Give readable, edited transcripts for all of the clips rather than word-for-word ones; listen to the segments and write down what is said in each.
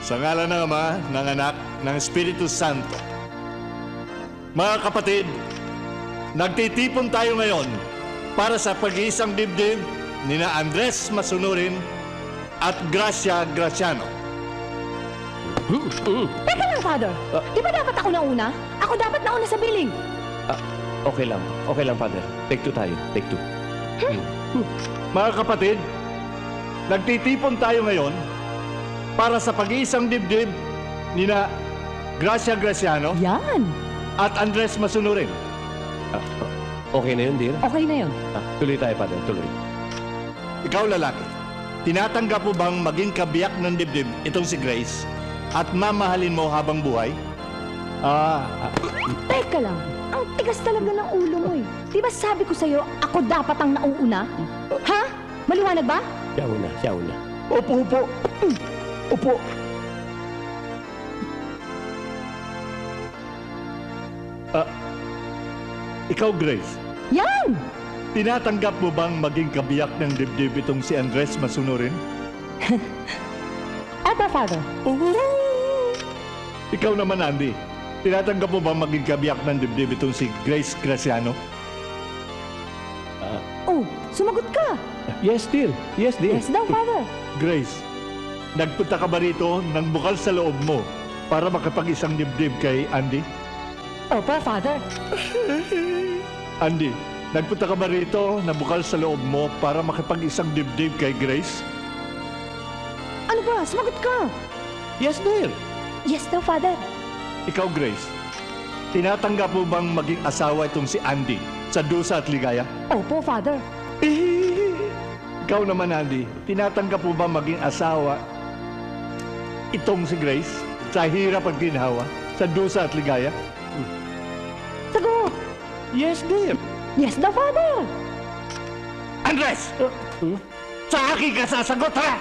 Sa ngalan ng Ama, ng Anak, ng Espiritu Santo. Mga kapatid, nagtitipon tayo ngayon para sa pag-iisang dibdib ni na Andres Masunurin at Gracia Graciano. Teka lang, Father. Di ba dapat ako nauna? Ako dapat nauna sa billing. Okay lang. Okay lang, Father. Take two tayo. Take two. Mga kapatid, nagtitipon tayo ngayon para sa pag-iisang dibdib ni na Gracia Graciano Yan. at Andres Masunurin. Okay na yun, dear? Okay na yun. Tuloy tayo, Father. Tuloy. Ikaw lalaki, tinatanggap mo bang maging kabiyak ng dibdib itong si Grace at mamahalin mo habang buhay? Teka lang. Ang tigas talaga ng ulo mo eh. Di ba sabi ko sa'yo, ako dapat ang nauuna? Ha? Maliwanag ba? Siya una. Siya una. Opo, opo. Opo. Ikaw, Grace, Yan! tinatanggap mo bang maging kabiyak ng dibdib itong si Andres Masunurin? Eto, Father. Ikaw naman, Andy, tinatanggap mo bang maging kabiyak ng dibdib itong si Grace Graciano? Oh, sumagot ka. Yes, dear. Yes, dear. Yes daw, Father. Grace, nagpunta ka ba rito ng bukal sa loob mo para makapag-isang dibdib kay Andy? Opo, Father. Andy, nagpunta ka ba rito na bukal sa loob mo para makipag-isang dibdib kay Grace? Ano ba? Sumagot ka. Yes, dear. Yes daw, Father. Ikaw, Grace, tinatanggap mo bang maging asawa itong si Andy sa dusa at ligaya? Opo, Father. Ikaw naman, Andy, tinatanggap mo ba maging asawa itong si Grace sa hirap at ginhawa, sa dusa at ligaya? Sagot. Yes, dear. Yes daw, Father. Andres! Sa akin ka sasagot, ha?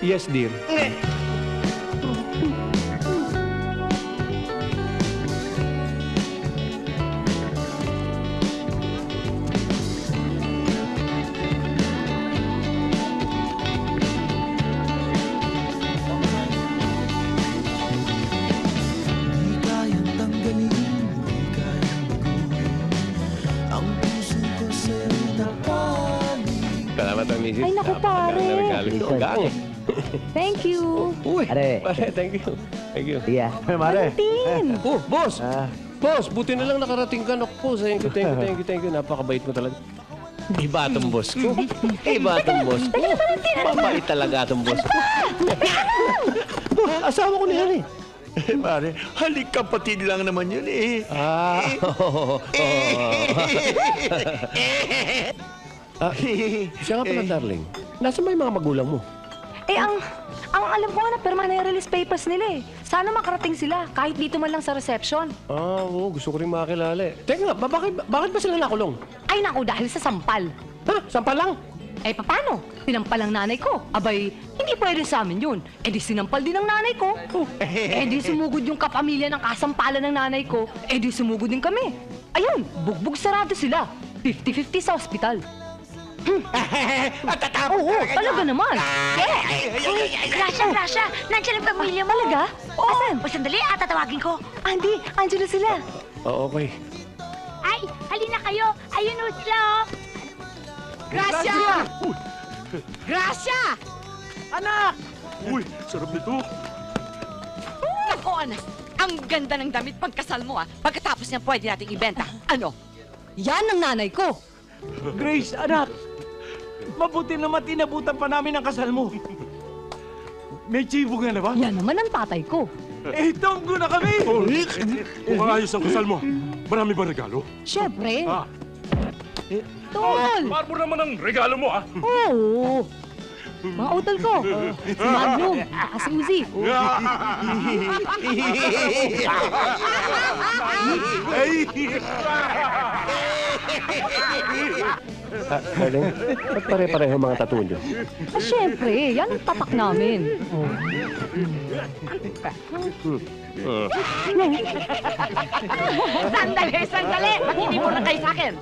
Yes, dear. Di kayang tanggalin, di kayang baguhin ang puso ko sa'yo'y nakaling. Salamat ang misis. Ay, naku, pare. Gang eh. Thank you. Uy, Pare. thank you. Thank you. Iya. Valentin. Oh, boss! Boss, buti na lang nakarating ka. Naku, po. Thank you. Napakabait mo talaga. Iba itong boss ko. Iba itong boss ko. Mabait talaga itong boss ko. Boss, asawa ko na yan eh. Pare, halik kapatid lang naman yun, eh. Siya nga pala, darling. Nasaan ba yung mga magulang mo? Eh, ang alam ko nga na perma na release papers nila eh. Sana makarating sila, kahit dito man lang sa reception. Oo, gusto ko rin makakilala eh. Teka nga, bakit ba sila nakulong? Ay naku, dahil sa sampal. Ha? Sampa lang? Eh, paano? Sinampal ang nanay ko. Abay, hindi pwede sa amin yun. Eh, di sinampal din ang nanay ko. Eh, di sumugod yung kapamilya ng kasampalan ng nanay ko. Eh, di sumugod din kami. Ayun, bugbog sarado sila. 50-50 sa ospital. Oo, talaga naman. Gracia, nandiyan ang pamilya mo. Talaga? Asan? O sandali, tatawagin ko. Andy, andyan na sila. Okay. Ay, halina kayo. Ayun o sila, oh. Gracia! Gracia! Anak! Uy, sarap nito. Nako, anak. Ang ganda ng damit pagkasal mo, ah. Pagkatapos niyan, pwede nating ibenta. Ano? Yan ang nanay ko. Grace, anak! Mabuti naman tinabutan pa namin ang kasal mo. May chibo ka na ba? Yan naman ang tatay ko. Eh, tonggo na kami! Kung ayos ang kasal mo, marami ba regalo? Siyempre. Ah. Tol! Marmo naman ang regalo mo, ah! Oo. Mga utol ko. Si Magnum, si Uzi. Darling, ba't pare-pareho mga tattoo nyo? Siyempre, yan ang tatak namin. Sandali! Makinig muna kayo sa akin.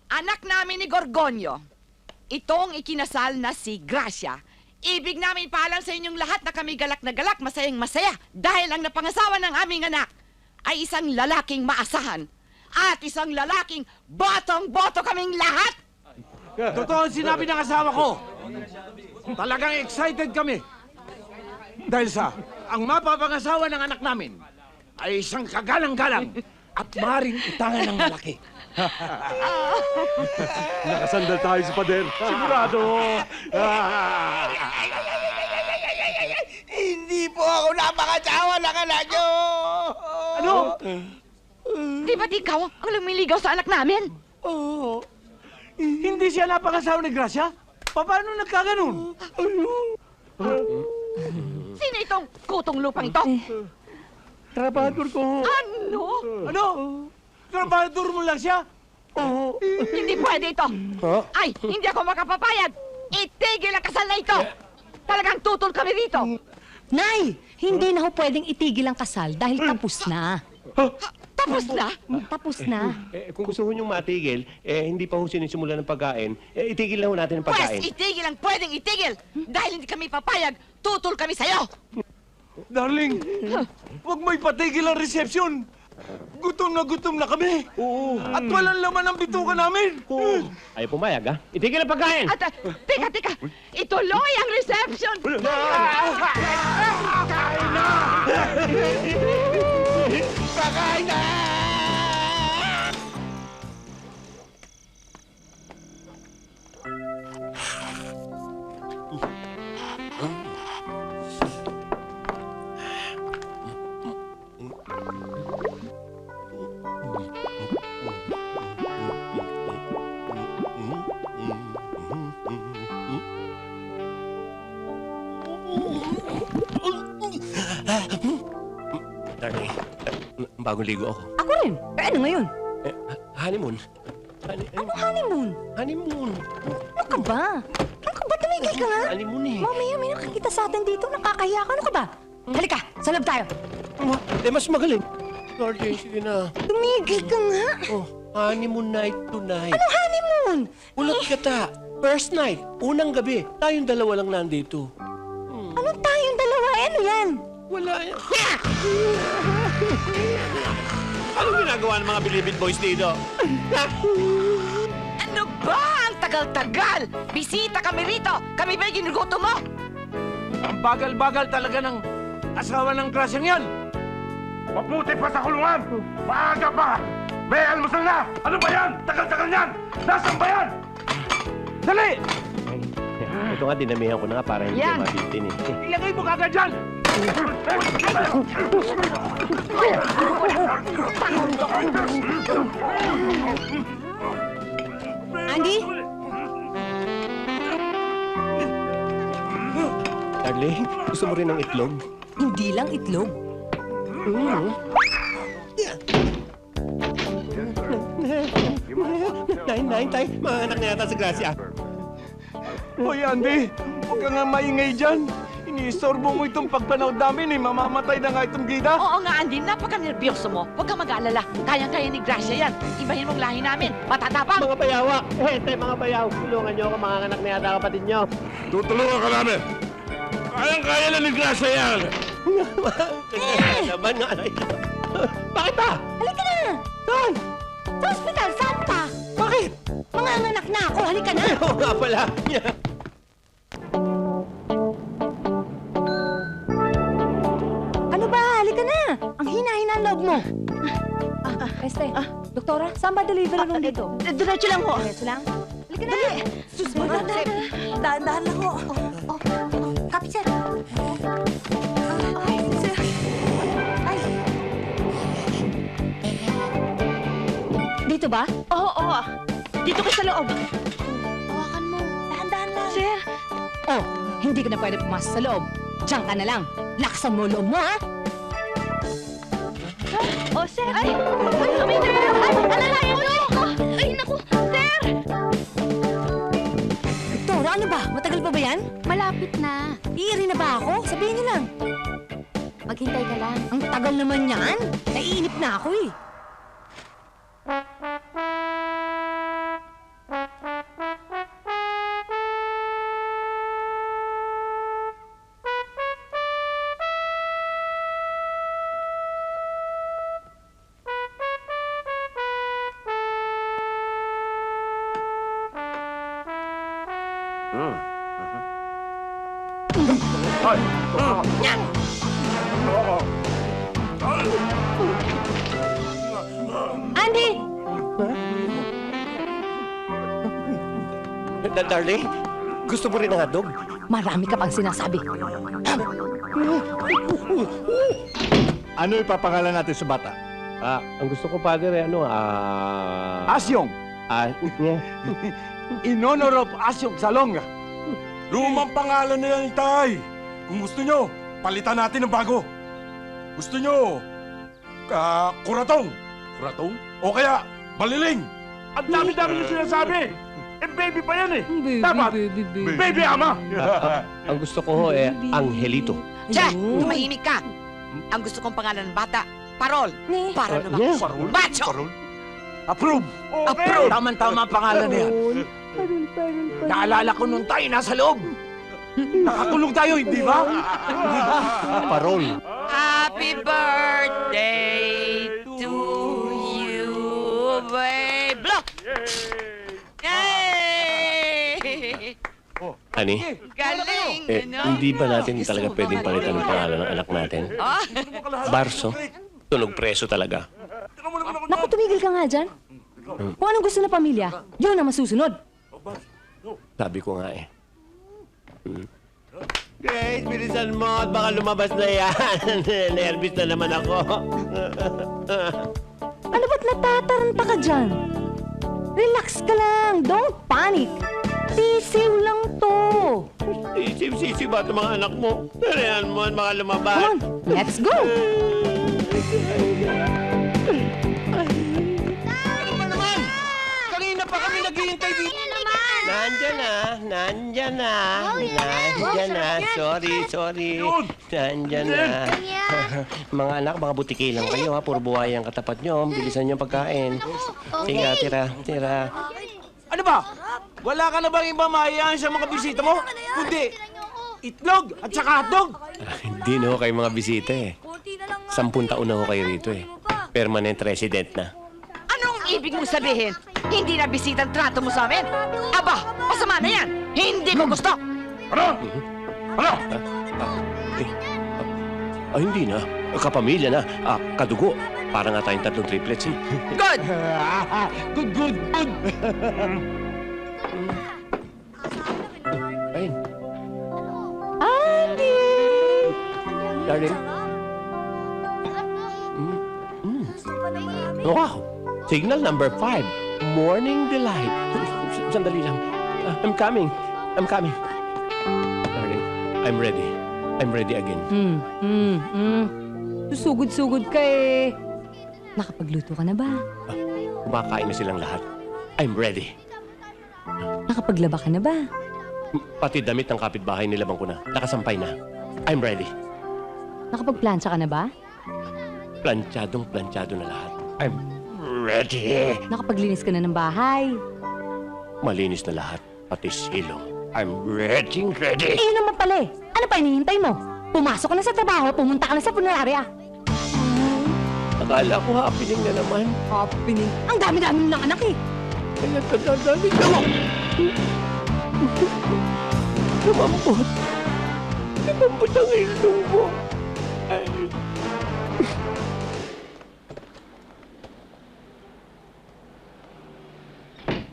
Anak namin ni Gorgonio, itong ikinasal na si Gracia, Ibig namin paalam sa inyong lahat na kami galak na galak, masayang masaya dahil ang napangasawa ng aming anak ay isang lalaking maasahan at isang lalaking botong-boto kaming lahat. Totoo ang sinabi ng asawa ko. Talagang excited kami. Dahil sa ang mapapangasawa ng anak namin ay isang kagalang-galang at maring utangan ng malaki. Nakasandal tayo sa pader. Sigurado. Hindi po ako napangasawa ng anak nyo! Ano? Di ba't ikaw ang lumiligaw sa anak namin? Hindi siya napangasawa ni Gracia? Paano nagkaganon? Sino itong kutong lupang ito? Trabador ko. Ano? Ano? Trabador mo lang siya? Hindi pwede ito. Ay, hindi ako makapapayag. Itigil ang kasal na ito. Talagang tutol kami rito. Nay, hindi na ho pwedeng itigil ang kasal dahil tapos na. Tapos na? Tapos na. Kung gusto ho niyong matigil, hindi pa ho sinisimula ng pagkain, itigil na ho natin ang Pwes, pagkain. itigil ang pwedeng itigil. Dahil hindi kami papayag, tutol kami sa'yo. Darling, huwag mo ipatigil ang resepsyon. Gutom na kami. Oo. At walang laman ang bituka namin. Ayaw pumayag, ha? Itigil ang pagkain! At, teka. Ituloy ang reception. Pakain na! Darling, bagong ligo ako. Ako rin. Pero ano ngayon? Honeymoon. Ano honeymoon? Honeymoon. Ano ka ba? Ano ka ba? Tumigil ka nga. Honeymoon eh. Mamaya may nakikita sa atin dito. Nakakahiya ka. Ano ka ba? Halika, sa loob tayo. Mas magaling. Darling, sige na. Tumigil ka nga. Oh, honeymoon night tonight. Ano honeymoon? Ulot ka ta. First night, unang gabi. Tayong dalawa lang nandito. Anong tayong dalawa? Ano yan? Wala yan. Anong ginagawa ng mga Bilibid boys dito? Ano ba? Ang tagal-tagal. Bisita kami rito. Kami ba'y ginuguto mo? Ang bagal-bagal talaga ng asawa ng Gracia yan. Mabuti pa sa kulungan. Maaga pa. May almusal na. Ano ba yan? Tagal-tagal yan. Nasaan ba yan? Dali! Ito nga, dinamihan ko na nga para hindi Yan. mabitin eh. Ilagay mo kagad dyan! Andy? Darling, gusto mo rin ng itlog? Hindi lang itlog. Nine, tay. Mga anak na yata sa Gracia. Hoy, Andy! Huwag ka nga maingay dyan. Iniistorbo mo itong pagpanood namin eh. Mamamatay na nga itong gida. Oo nga, Andy. Napaka-nervyoso mo. Huwag kang mag-aalala. Kayang-kaya ni Gracia yan. Ibahin mong lahi namin. Matatapang. Mga bayawak! Mga bayaw! Tulungan niyo ako, mga anak na yata kapatid niyo. Tutulungan ka namin. Kayang-kaya na ni Gracia yan. Naman nga. Bakit ba? Halika na! Saan? Sa ospital, saan pa? Bakit? Mga anak na ako, halika na! Oo nga pala. Ano ba? Halika na! Ang hina-hina ang loob mo. Doktora, saan ba delivery room dito? Diretso lang ho. Diretso lang? Halika na! Sus, Dahan-dahan lang ho. Kapit, sir. Ay, sir. Ay. Dito ba? Oo. Dito ka sa loob. Hawakan mo. Dahan-dahan lang. Sir. Oh, hindi ka na pwede pumasok sa loob. Diyan ka na lang. Laksan mo loob mo, ha? Oh, sir. Ay, kami sir. Ay, alalayan mo ako. Ay, naku. Sir! Doktora, ano ba? Matagal pa ba yan? Malapit na. Iiri na ba ako? Sabihin niyo lang. Maghintay ka lang. Ang tagal naman yan. Naiinip na ako eh. Andy! Darling, gusto mo rin ng hotdog? Marami ka pang sinasabi. Ano ipapangalan natin sa bata? Ang gusto ko, Padre, Asyong. yeah. In honor of Asyong Salonga. Lumang pangalan na yan, Itay. Kung gusto nyo, palitan natin ng bago. Gusto nyo, Kuratong. Kuratong? O kaya, Baliling. Ang dami-dami yung sinasabi. Eh, baby pa yan eh. Baby, Dapat. baby. Baby ama. Ang gusto ko ho, Angelito. Che, tumahimik ka. Ang gusto kong pangalan ng bata, Parol. Ne. Para lumaki. yeah. Macho! Approve. Approve. Tama-tama ang pangalan niya. Naalala ko nung tayo nasa loob. Nakakulong tayo, hindi ba? Parol. Happy birthday to you, babe. Look! Yay! Ani? Galing, ano? Hindi ba natin talaga pwedeng palitan ng pangalan ng anak natin? Ah, Barso, tunog preso talaga. Naku, tumigil ka nga dyan. Kung anong gusto ng pamilya, yun ang masusunod. Sabi ko nga eh. Grace, bilisan mo at baka lumabas na yan. Nervous na naman ako. Ano ba't natataranta ka dyan? Relax ka lang. Don't panic. Sisiw lang to. Sisip-sisip ba ito mga anak mo? Tarayan mo at baka lumabas. Come on, let's go. Ano ba naman? Kanina pa kami naghihintay dito. Nandyan na. Nandyan na. Sorry. Nandyan na. Mga anak, baka butiki lang kayo ha. Puro buhay ang katapat nyo. Bilisan nyo ang pagkain. Sige, tira. Ano ba? Wala ka na bang iba mahayaan sa mga bisita mo? Kundi, itlog at saka hotdog. Hindi na ho kayo mga bisita eh. 10 taon na ho kayo rito eh. Permanent resident na. anong ibig mong sabihin? Hindi na bisitang trato mo sa amin? Aba, masama na yan. Hindi ko gusto. Ano? Ano? Hindi na. Kapamilya na. Kadugo. Para nga tayong 3 triplets eh. Good! Good. Ayun. Andy! Darling. Wow! Signal number 5. Morning delight. Sandali lang. I'm coming. Darling, I'm ready. I'm ready again. Susugod-sugod ka eh. Nakapagluto ka na ba? Kumakain na silang lahat. I'm ready. Nakapaglaba ka na ba? Pati damit ng kapitbahay nilabang ko na. Nakasampay na. I'm ready. Nakapagplansya ka na ba? Planchadong-planchado na lahat. I'm ready. Nakapaglinis ka na ng bahay? Malinis na lahat. Pati silong. I'm ready. Eh, yun naman pala eh. Ano pa hinihintay mo? Pumasok ka na sa trabaho, pumunta ka na sa punerarya. Akala ko happening na naman. Happening. Ang dami-dami mo ng anak eh. Kaya tadadali ka mo. Lumambot. Lumambot ang ilong mo. Ay.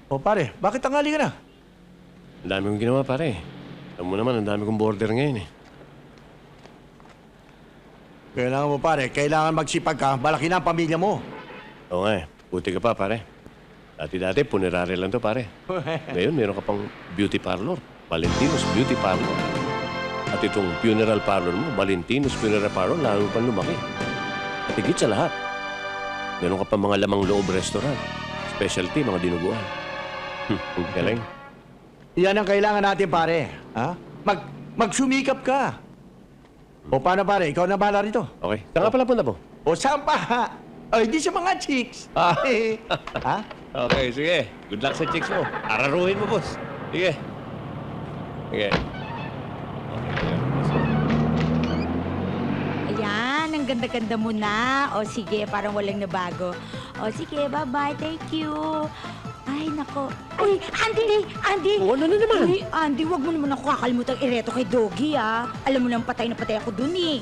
O pare, bakit tangali ka na? Ang dami kong ginawa, pare. Alam mo naman, ang dami kong border ngayon eh. Kailangan mo pare, kailangan magsipag ka, malaki na ang pamilya mo. Oo nga eh. Buti ka pa, pare. Dati-dati, punerary lang to, pare. Ngayon, meron ka pang beauty parlor. Valentino's Beauty Parlor. At itong funeral parlor mo, Valentino's Funeral Parlor, lalo pang lumaki. At higit sa lahat, meron ka pa mga lamang loob restaurant. Specialty, mga dinuguan. Ang galing. Yan ang kailangan natin pare. Ha? Magsumikap ka. O paano pare, ikaw na bahala rito. Okay. Saan ka pala punta po? O saan pa? O hindi sa mga chicks. Ha? Okay, sige. Good luck sa chicks mo. Araruhin mo, boss. Sige. Sige. Ayan, ang ganda-ganda mo na. O sige, parang walang nabago. O sige, bye-bye. Thank you. Ay, nako. Uy, Andy! Andy! Oo, ano na naman? Uy, Andy, wag mo naman ako kakalimutan ireto kay Doggy, ah. Alam mo nang patay na patay ako dun, eh.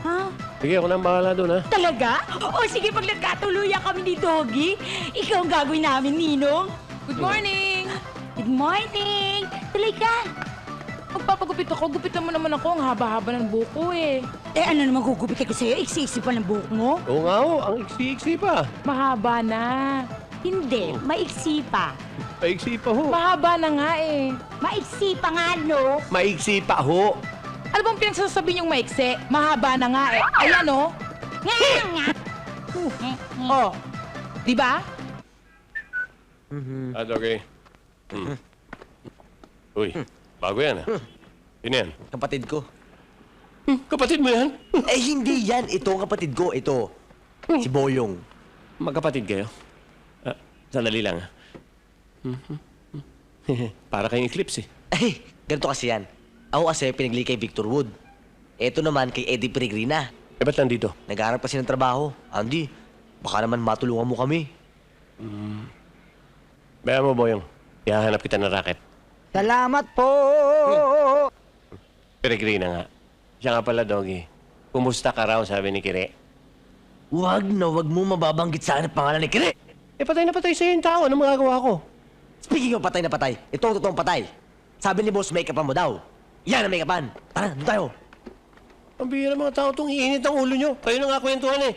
Ha? Sige, ako na ang bahala doon, ha? Talaga? O sige, pag nagkatuluyan kami ni Doggy, ikaw ang gagawin namin, Ninong. Good morning! Good morning! Tuloy ka! Magpapagupit ako, gupitan mo naman ako. Ang haba-haba ng buko eh. Eh, ano naman gugupit ko sa'yo? Iksi-iksi pa ng buhok mo? Oo nga, ang iksi-iksi pa. Mahaba na. Hindi, maiksi pa. Maiksi pa ho. Mahaba na nga eh. Maiksi pa nga, no? Maiksi pa ho. Ano bang pinagsasabi niyong maikse? Mahaba na nga eh. Ayan oh. Nga nga! Oh. Di ba? Okay. Uy, bago yan, ha? Yun yan. Kapatid ko. Kapatid mo yan? Eh, hindi yan. Ito ang kapatid ko. Ito. Si Boyong. Magkapatid kayo? Sandali lang, ha? Para kayong eclipse, eh. Eh, ganito kasi yan. Ako kasi pinagli kay Victor Wood. Ito naman kay Eddie Peregrina. Eh, ba't nandito? Nag-aaral kasi ng trabaho. Andy, baka naman matulungan mo kami. Bayan mo, Boyong. Ihahanap kita ng racket. Salamat po! Peregrina nga. Siya nga pala, Doggy. Kumusta ka raw, sabi ni Kire. Wag mo mababanggit sa akin ang pangalan ni Kire. Eh, patay na patay sa'yo yung tao. Ano magagawa ko? Speaking of patay na patay, ito ang totoong patay. Sabi ni boss, make-upan mo daw. Yan ang make-upan. Tara, doon tayo. Ang bihira mga tao itong iinit ang ulo nyo. Kayo na nga kwentuhan, eh.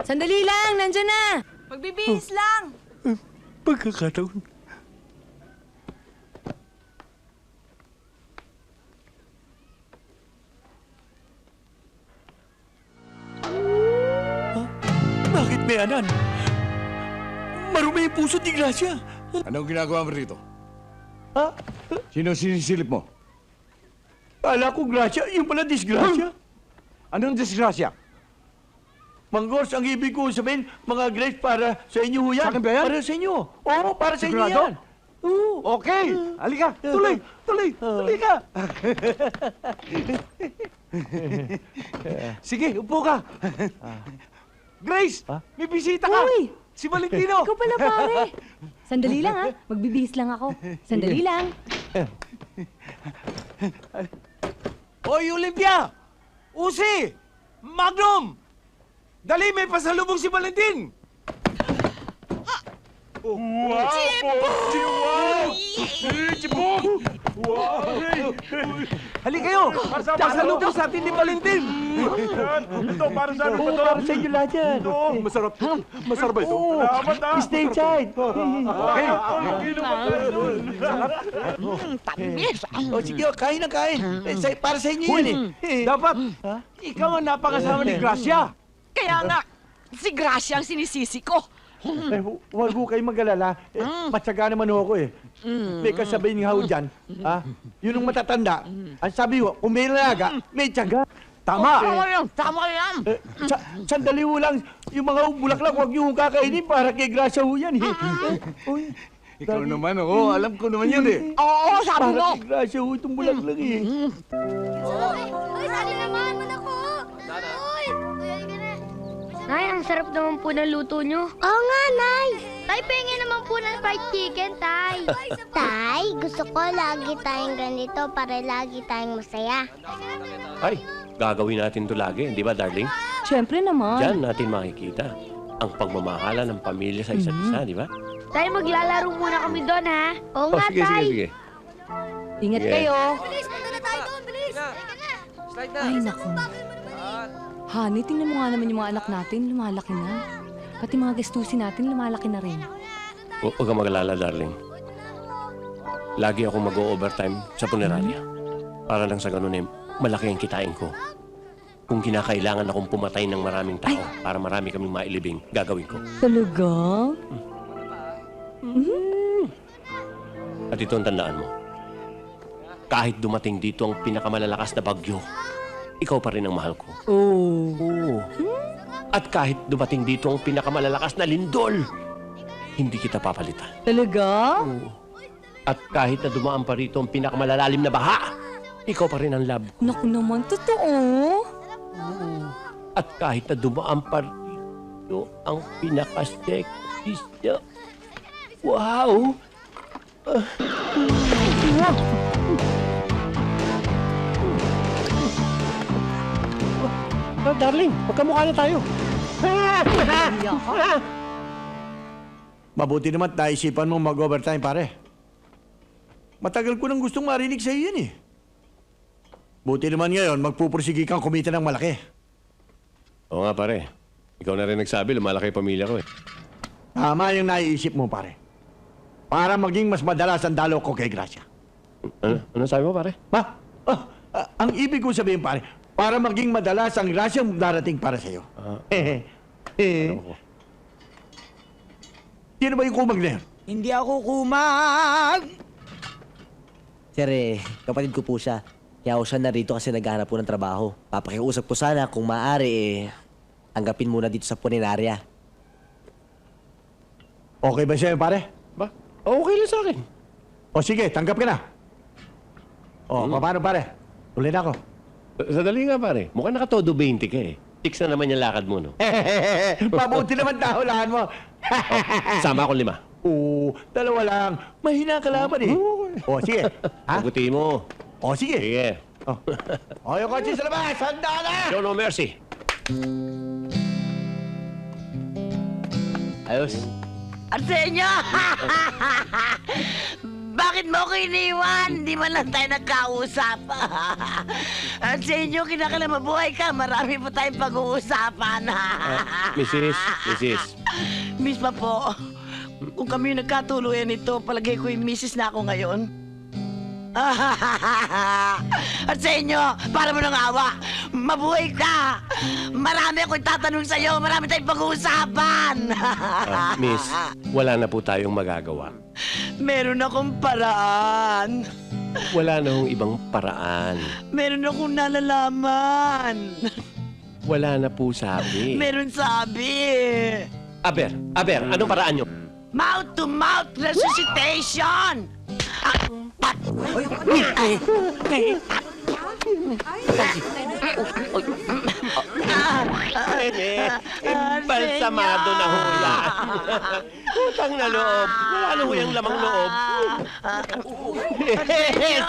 Sandali lang, nandyan na. Magbibihis lang. Pagkakataon. Bakit may anan? Marumi yung puso ni Gracia. Anong ginagawa mo rito? Ha? Sino sinisilip mo? Kala ko Gracia, yung pala disgrasya. Anong disgrasya? Manggors, ang ibig ko sabihin, mga grapes para sa inyo ho yan. Sa akin ba yan? Para sa inyo. Oo, para sa inyo Sigurado? yan. Oo. Okay, halika, tuloy ka. Sige, upo ka. Grace, may bisita ka. Uy! Si Valentino. Ikaw pala pare. Sandali lang ha. Magbibihis lang ako. Sandali lang. Hoy, Olympia! Usi! Magnum! Dali, may pasalubong si Valentin! Halika kayo! Pasalubong sa atin ni Valentin! Ito, para sa amin pa to. Para sa inyo lahat yan. Ito, masarap. Masarap ba ito? Oo. Salamat, ah. Stay inside. Okay. Tamis! O sige, kain na kain. Para sa inyo yan eh. Dapat, ikaw ang napangasawa ni Gracia. Kaya nga, si Gracia ang sinisisi ko. Eh, huwag ko kayo mag-alala. Matyaga naman ho ako eh. May kasabihin nga ho dyan. Yun ang matatanda. Ang sabi ho, kung may lalaga, may tiyaga. Tama! Tama yan! Sandali ho lang. Yung mga bulaklak, huwag niyo hong kakainin para kay Gracia ho yan eh. Uy, Ikaw naman, oo. Alam ko naman yun eh. Oo, sabi mo! para kay Gracia ho itong bulaklak eh. Uy, sali naman mo na ko! Uy! Nay, ang sarap naman po ng luto nyo. Oo nga, Nay. Tay, pengen naman po ng fried chicken, Tay. Tay, gusto ko lagi tayong ganito para lagi tayong masaya. Ay, gagawin natin to lagi, di ba, darling? Siyempre naman. Diyan natin makikita ang pagmamahala ng pamilya sa isa't isa, di ba? Tay, maglalaro muna kami doon, ha? Oo nga, sige, Tay. sige, sige. Ingat Sige. kayo. Bilis, punta na tayo doon, bilis. Ay, naku. Honey, tingnan mo nga naman yung mga anak natin, lumalaki na. Pati mga gastusin natin, lumalaki na rin. Huwag kang mag-alala, darling. Lagi ako mag-o-overtime sa punerarya. Para lang sa ganun eh, malaki ang kitain ko. Kung kinakailangan akong pumatay ng maraming tao para marami kaming mailibing, gagawin ko. Talaga? At ito ang tandaan mo. Kahit dumating dito ang pinakamalalakas na bagyo, ikaw pa rin ang mahal ko. Oo. At kahit dumating dito ang pinakamalalakas na lindol, hindi kita papalitan. Talaga? At kahit na dumaan pa rito ang pinakamalalalim na baha, ikaw pa rin ang love ko. Naku naman, totoo. At kahit na dumaan pa rito ang pinaka-sexy na... Wow! Darling, magkamukha na tayo. Mabuti naman naisipan mo mag-overtime, pare. Matagal ko nang gustong marinig sa iyo yan eh. Buti naman ngayon, magpupursigi kang kumita ng malaki. Oo nga, pare. Ikaw na rin nagsabi, lumalaki yung pamilya ko eh. Tama yung naiisip mo, pare. Para maging mas madalas ang dalo ko kay Gracia. Ano sabi mo, pare? Ang ibig ko sabihin, pare, para maging madalas ang Gracia darating para sa iyo. Sino ba yung kumag na yun? Hindi ako kumag! Sir, kapatid ko po siya. Kaya ako siya narito kasi naghahanap po ng trabaho. Papakiusap ko sana kung maaari, tanggapin muna dito sa puninarya. Okay ba siya, pare? Ba? Okay lang sa akin. O sige, tanggap ka na. O, paano, pare? Tuloy na ako. Sadali nga, pare. Mukhang nakatodo 20 ka eh. 6 na naman yung lakad mo, no? Mabuti naman tahulaan mo. Sama ako 5. Oo, 2 lang. Mahina ka laban eh. O, sige. Ha? Pagutiin mo. O, sige. Sige. O, yung kotse sa labas. Handa na! Show no mercy. Ayos. Arsenio! Bakit mo ko iniwan? Di man lang tayo nagkausap. Arsenio, kinakailan mabuhay ka. Marami pa tayong pag-uusapan. Mrs. Miss pa po. Kung kami yung nagkatuluyan nito, palagay ko yung misis na ako ngayon. Arsenio, para mo nang awa. Mabuhay ka. Marami akong tatanong sa'yo. Marami tayong pag-uusapan. Miss, wala na po tayong magagawa. Meron akong paraan. Wala na hong ibang paraan. Meron akong nalalaman. Wala na po sabi. Meron sabi. Aber, anong paraan nyo? Mouth-to-mouth resuscitation! Balsamado na hula. Utang na loob. Wala na huyang lamang loob.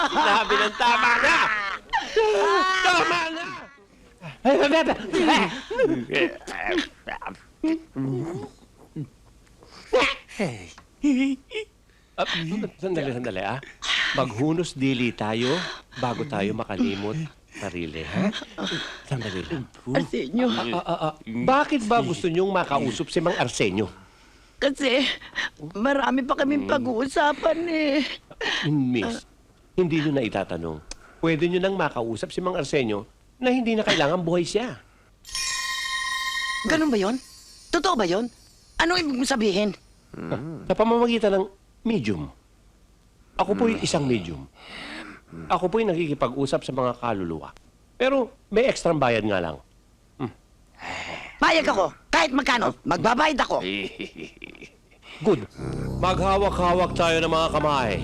Sinabi ng tama na! Tama na! Sandali ah. Maghunos dili tayo bago tayo makalimot sarili, ha? Sandali lang. Arsenio, Bakit ba gusto niyong makausap si Mang Arsenio? kasi marami pa kaming pag-uusapan eh. Miss, hindi niyo na itatanong. Pwede niyo nang makausap si Mang Arsenio na hindi na kailangan buhay siya. Ganun ba yon? Totoo ba yon? Anong ibig mong sabihin? Sa pamamagitan ng medium. Ako po'y isang medium. Ako po'y nakikipag-usap sa mga kaluluwa. Pero may extra bayad nga lang. Payag ako. Kahit magkano, magbabayad ako. Good. Maghawak-hawak tayo ng mga kamay.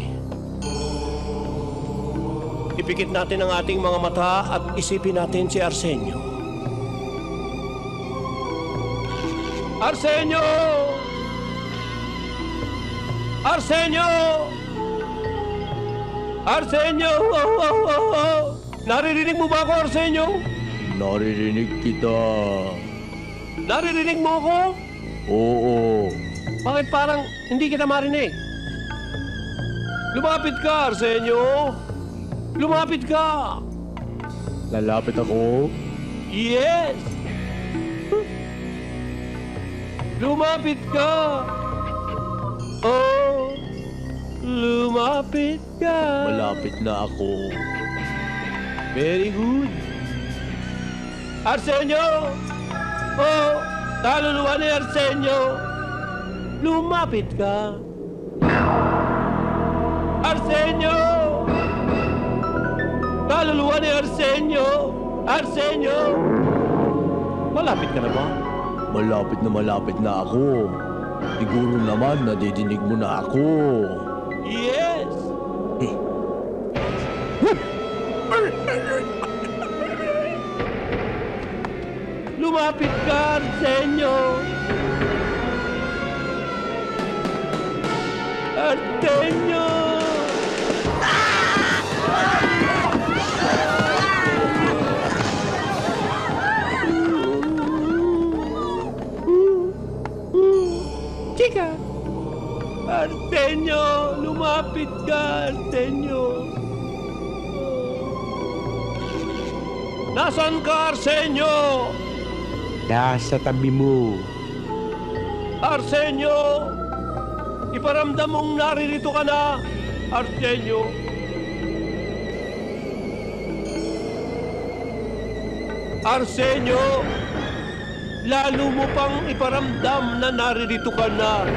Ipikit natin ang ating mga mata at isipin natin si Arsenio. Arsenio! Arsenio! Arsenio! Oh, oh, oh, oh. Naririnig mo ba ako, Arsenio? Naririnig kita. Naririnig mo ako? Oo. Bakit parang hindi kita marinig? Lumapit ka, Arsenio! Lumapit ka! Lalapit ako. Yes! Lumapit ka! Oh! Lumapit ka! Malapit na ako. Very good. Arsenio! Oh! Kaluluwa ni Arsenio! Lumapit ka! Arsenio! Kaluluwa ni Arsenio! Arsenio! Malapit ka na ba? Malapit na ako. Siguro naman nadidinig mo na ako. Yes! Lumapit ka, Arsenio! Arsenio! Chika! Arsenio! Lumapit ka, Arsenio! Nasaan ka, Arsenio? Nasa tabi mo. Arsenio! Iparamdam mong naririto ka na, Arsenio. Arsenio! Lalo mo pang iparamdam na naririto ka na.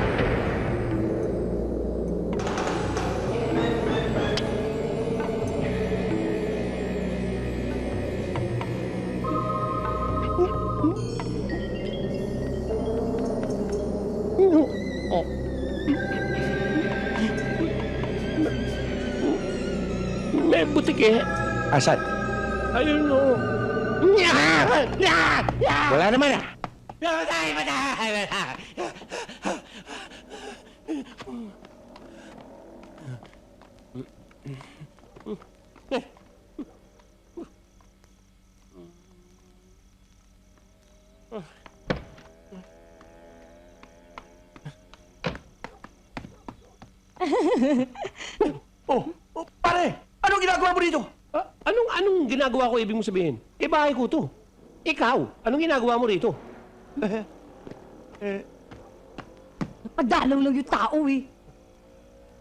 May butike. Asan? Ayun o. Wala naman ah. Pare, anong ginagawa mo dito? Anong ginagawa ko ibig mo sabihin? Bahay ko to. Ikaw, anong ginagawa mo rito? Napadalaw lang yung tao eh.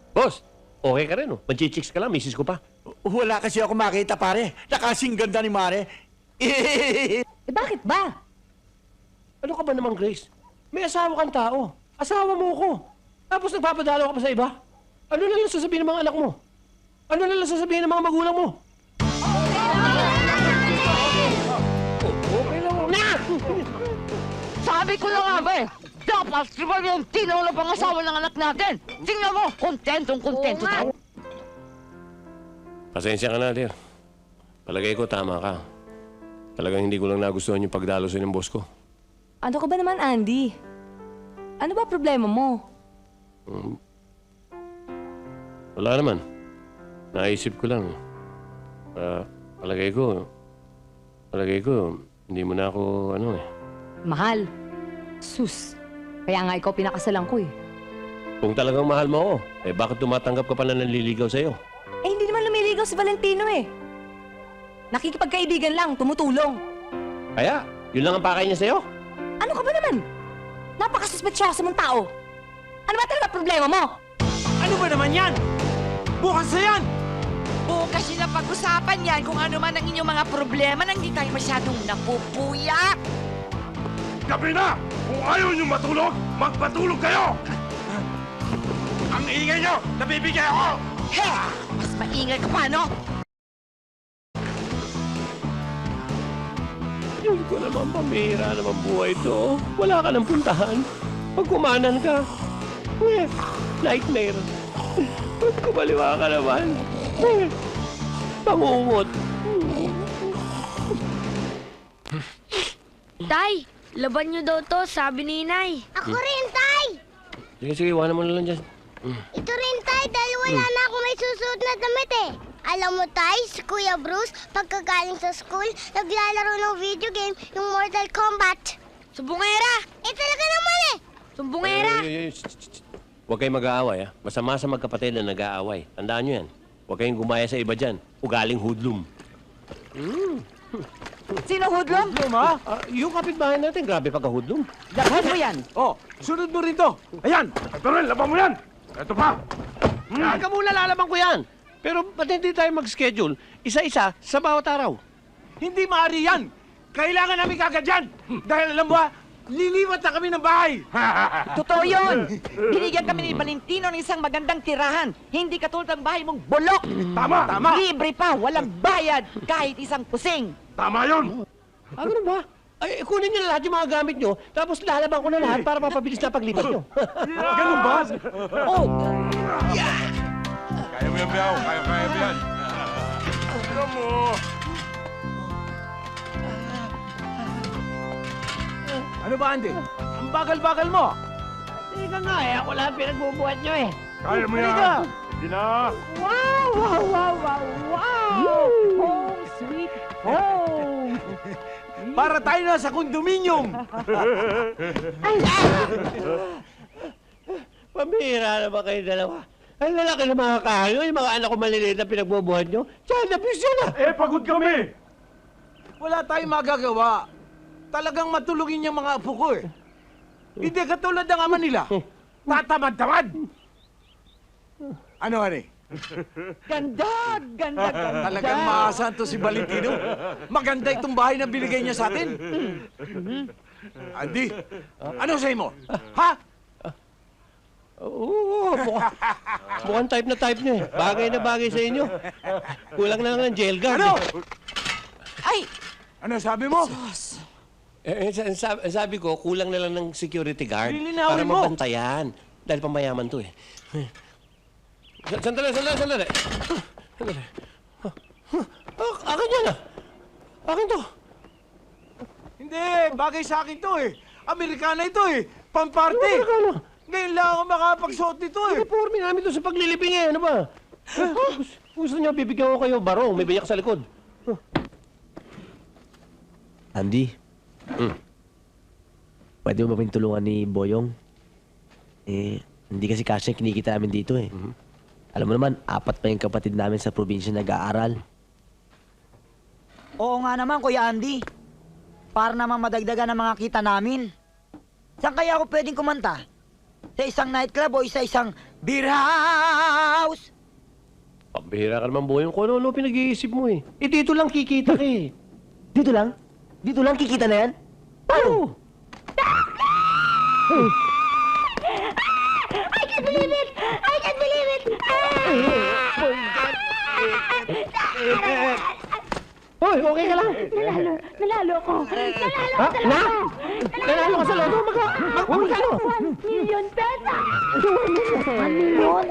Boss, okay ka rin, oh. Manchichicks ka lang, misis ko pa. Wala kasi ako makita, pare. Nakasing ganda ni Mare. Bakit ba? Ano ka ba naman, Grace? May asawa kang tao. Asawa mo ko. Tapos nagpapadalaw ka pa sa iba? Ano na lang sasabihin ng mga anak mo? Ano na lang sasabihin ng mga magulang mo? Okay lang. Na! Sabi ko na nga ba eh, dapat si Valentino na pangasawa ng anak natin. Tingnan mo, kontentong-kontento tayo. Pasensya ka na, dear. Palagay ko, tama ka. Talagang hindi ko lang nagustuhan yung pagdalo sa ng boss ko. Ano ka ba naman, Andy? Ano ba problema mo? Wala naman. Naisip ko lang. Palagay ko, hindi mo na ako, Mahal. Sus. Kaya nga ikaw pinakasalan ko eh. Kung talagang mahal mo ako, bakit tumatanggap ka pa na nanliligaw sa'yo? Hindi naman lumiligaw si Valentino eh. Nakikipagkaibigan lang, tumutulong. Kaya, yun lang ang pakay niya sa'yo? Ano ka ba naman? Napakasuspetsyoso mong tao. Ano ba talaga problema mo? Ano ba naman yan? Bukas na yan! Bukas yun ang pag-usapan yan kung ano man ang inyong mga problema nang hindi tayo masyadong napupuya. Gabi na! Kung ayaw niyo matulog, magpatulog kayo! Ang ingay niyo! Nabibigay ako! He! Mas maingay ka pa, no? Yun ko naman, pamihira naman buhay to. Wala ka ng puntahan. Pag kumanan ka, nightmare. Pag kumaliwa ka naman, pangungot. Tay, laban nyo daw to, sabi ni Inay. Ako rin, Tay! Sige, iwanan mo na lang dyan. Ito rin, Tay, dahil wala na ako may susuot na damit eh. Alam mo, Tay, si Kuya Bruce, pagkagaling sa school, naglalaro ng video game, yung Mortal Kombat. Sumbungera! Talaga naman eh! Sumbungera! Huwag kayong mag-aaway, ha? Masama sa magkapatid na nag-aaway. Tandaan nyo yan. Huwag kayong gumaya sa iba dyan. Ugaling hoodlum. Sino hudlom? Yung kapitbahay natin, grabe pagka-hoodlum. Daghan mo yan. Oh, sunod mo rin to. Ayan! Ito rin, laban mo yan! Ito pa! Teka muna, lalaman ko yan. Pero ba't hindi tayo mag-schedule? Isa-isa sa bawat araw. Hindi maaari yan! Kailangan namin kagad yan! Dahil alam mo Lilipat na kami ng bahay! Totoo yun! Binigyan kami ni Valentino ng isang magandang tirahan. Hindi katulad ng bahay mong bulok. Tama! Tama! Libre pa, walang bayad, kahit isang kusing. Tama yun! Ah, ganun ba? Ay, kunin niyo na lahat yung mga gamit niyo, tapos lalaban ko na lahat para mapabilis na paglipat niyo. Ganun ba? Oh! Kaya mo yan, Biao. Kaya mo yan. Alam mo. Ano ba, Andy? Ang bagal-bagal mo. Teka nga eh, ako lang pinagbubuhat nyo eh. Kaya mo yan. Halika. Hindi na. Wow, wow, wow, wow, wow! Home sweet home! Para tayo na sa kondominium. Pambihira naman kayo dalawa. Ay, lalaki na mga kahayo, yung mga anak ko maliliit na pinagbubuhat nyo. Child abuse yun ah! Eh, pagod kami. Wala tayong magagawa. Talagang matulungin yung mga apo ko eh. Hindi katulad ng ama nila. Tatamad-tamad. Ano, honey? Ganda, ganda, ganda. Talagang maasahan to si Valentino. Maganda itong bahay na binigay niya sa atin. Andy, ano sa'yo mo? Ha? Oo, mukhang type na type nyo eh. Bagay na bagay sa inyo. Kulang na lang ng jail guard. Ano? Ay! Ano sabi mo? Sabi ko, kulang na lang ng security guard Lilinawin para mo. mabantayan. Dahil pamayaman to eh. Sandali. Sandali. Akin yan ah. Akin to. Hindi, bagay sa akin to eh. Amerikana ito eh. Pamparty. Amerikano? Ngayon lang ako makapagsuot nito eh. Uniforme namin to sa paglilibing eh. Ano ba? Gusto niyo, bibigyan ko kayo barong. May biyak sa likod. Andy, pwede mo ba kaming tulungan ni Boyong? Eh, hindi kasi kasya yung kinikita namin dito eh. Alam mo naman, 4 pa yung kapatid namin sa probinsya nag-aaral. Oo nga naman, Kuya Andy. Para naman madagdagan ang mga kita namin. Saan kaya ako pwedeng kumanta? Sa isang nightclub o isang beer house? Pambihira ka naman, Boyong. Kung ano pinag-iisip mo eh. Eh, dito lang kikita ka eh. Dito lang? Dito lang kikita na yan? Paano? I can't believe it! I can't believe it! Hoy, okay ka lang? Nanalo ko! Nanalo Ha? ko talaga! Nanalo ka sa loto? Magkano? 1 million pesos! 1 million!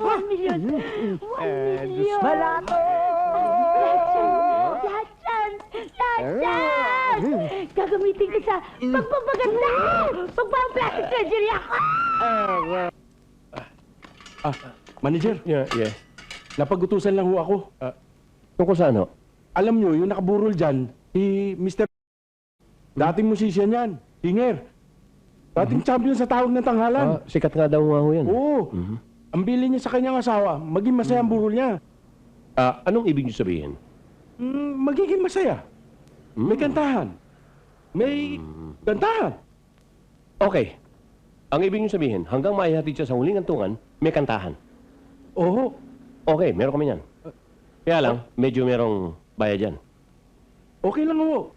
1 million! 1 million! Balato! Lahat yan! Gagamitin ko sa pagpapaganda! Pagpapaplastic surgery ako! Manager, Yeah. napagutusan lang ho ako. Tungkol sa ano? Alam nyo, yung nakaburol dyan, si Mr. Dating musician yan, singer. Dating champion sa tawag ng tanghalan. Sikat nga daw nga ho yan. Oo. Ang bili niya sa kanyang asawa, maging masaya ang burol niya. Anong ibig niyo sabihin? Magiging masaya. May kantahan. May kantahan. Okay. Ang ibig niyo sabihin, hanggang maihatid siya sa huling kantungan, may kantahan. Oo. Okay, meron kami yan. Kaya lang, medyo merong bayad yan. Okay lang ho.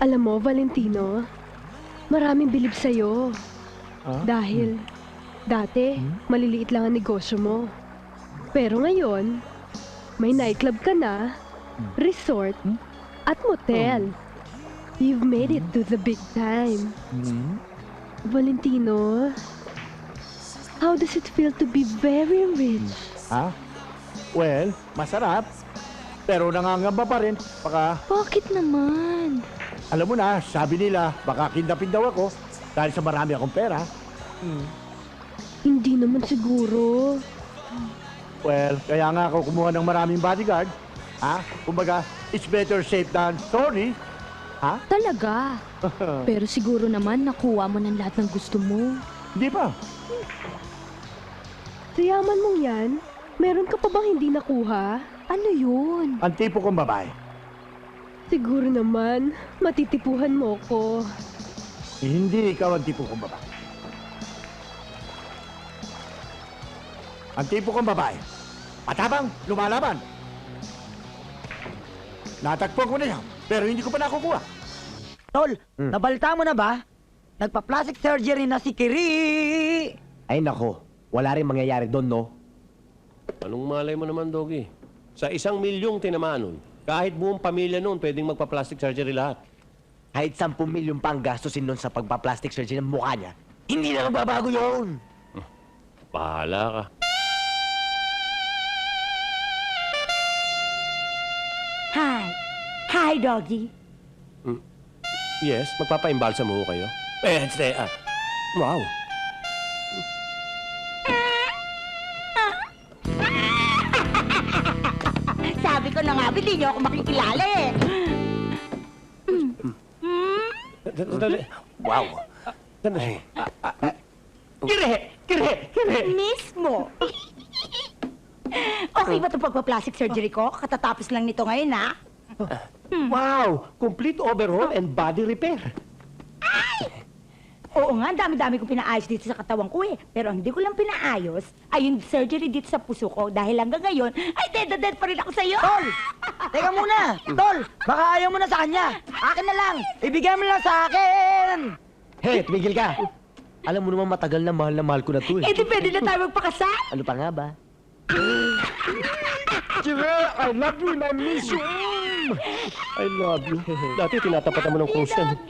Alam mo, Valentino, maraming bilib sa'yo. Dahil, dati, maliliit lang ang negosyo mo. Pero ngayon, may nightclub ka na, resort, at motel. You've made it to the big time. Valentino, how does it feel to be very rich? Ha? Well, masarap. Pero nangangamba pa rin. Baka, Bakit naman? alam mo na, sabi nila, baka kidnapin daw ako dahil sa marami akong pera. Hindi naman siguro. Well, kaya nga ako kumuha ng maraming bodyguard. Ha? Kumbaga, it's better safe than sorry. Ha? Talaga? Pero siguro naman nakuha mo ng lahat ng gusto mo. Hindi ba? Sa yaman mong yan, meron ka pa bang hindi nakuha? Ano yun? Ang tipo kong babae. Siguro naman, matitipuhan mo ko. Hindi ikaw ang tipo kong babae. Ang tipo kong babae. Matapang, lumalaban. Natagpuan ko na yan, pero hindi ko pa nakukuha. Tol, nabalita mo na ba? Nagpa-plastic surgery na si Kiri! Ay nako, wala rin mangyayari doon, no? Anong malay mo naman, Doggy? Sa 1 milyong tinamaan nun, kahit buong pamilya nun, pwedeng magpa-plastic surgery lahat. Kahit 10 milyon pa ang gastusin nun sa pagpa-plastic surgery ng mukha niya, hindi na magbabago yun! Bahala ka. Hi! Hi, Doggy! Yes, magpapa-imbalsa mo kayo. Wow. Sabi ko na nga, hindi niyo ako makikilala eh! Sandali. Wow. Sandali. Mismo! Okay ba itong pagpa-plastic surgery ko? Katatapos lang nito ngayon, ha? Wow! Complete overhaul and body repair. Oo nga, ang dami-dami ko pinaayos dito sa katawan ko eh. Pero ang hindi ko lang pinaayos ay yung surgery dito sa puso ko dahil hanggang ngayon ay dead pa rin ako sa'yo. Tol! Teka muna! Tol! Baka ayaw mo na sa kanya. Akin na lang! Ibigay mo lang sa akin! Hey, tumigil ka! Alam mo naman matagal na mahal ko na to Eh, di pwede na tayo magpakasal? Ano pa nga ba? I love you and I miss you. I love you. Dati tinatapatan mo ng cruise yan. Thank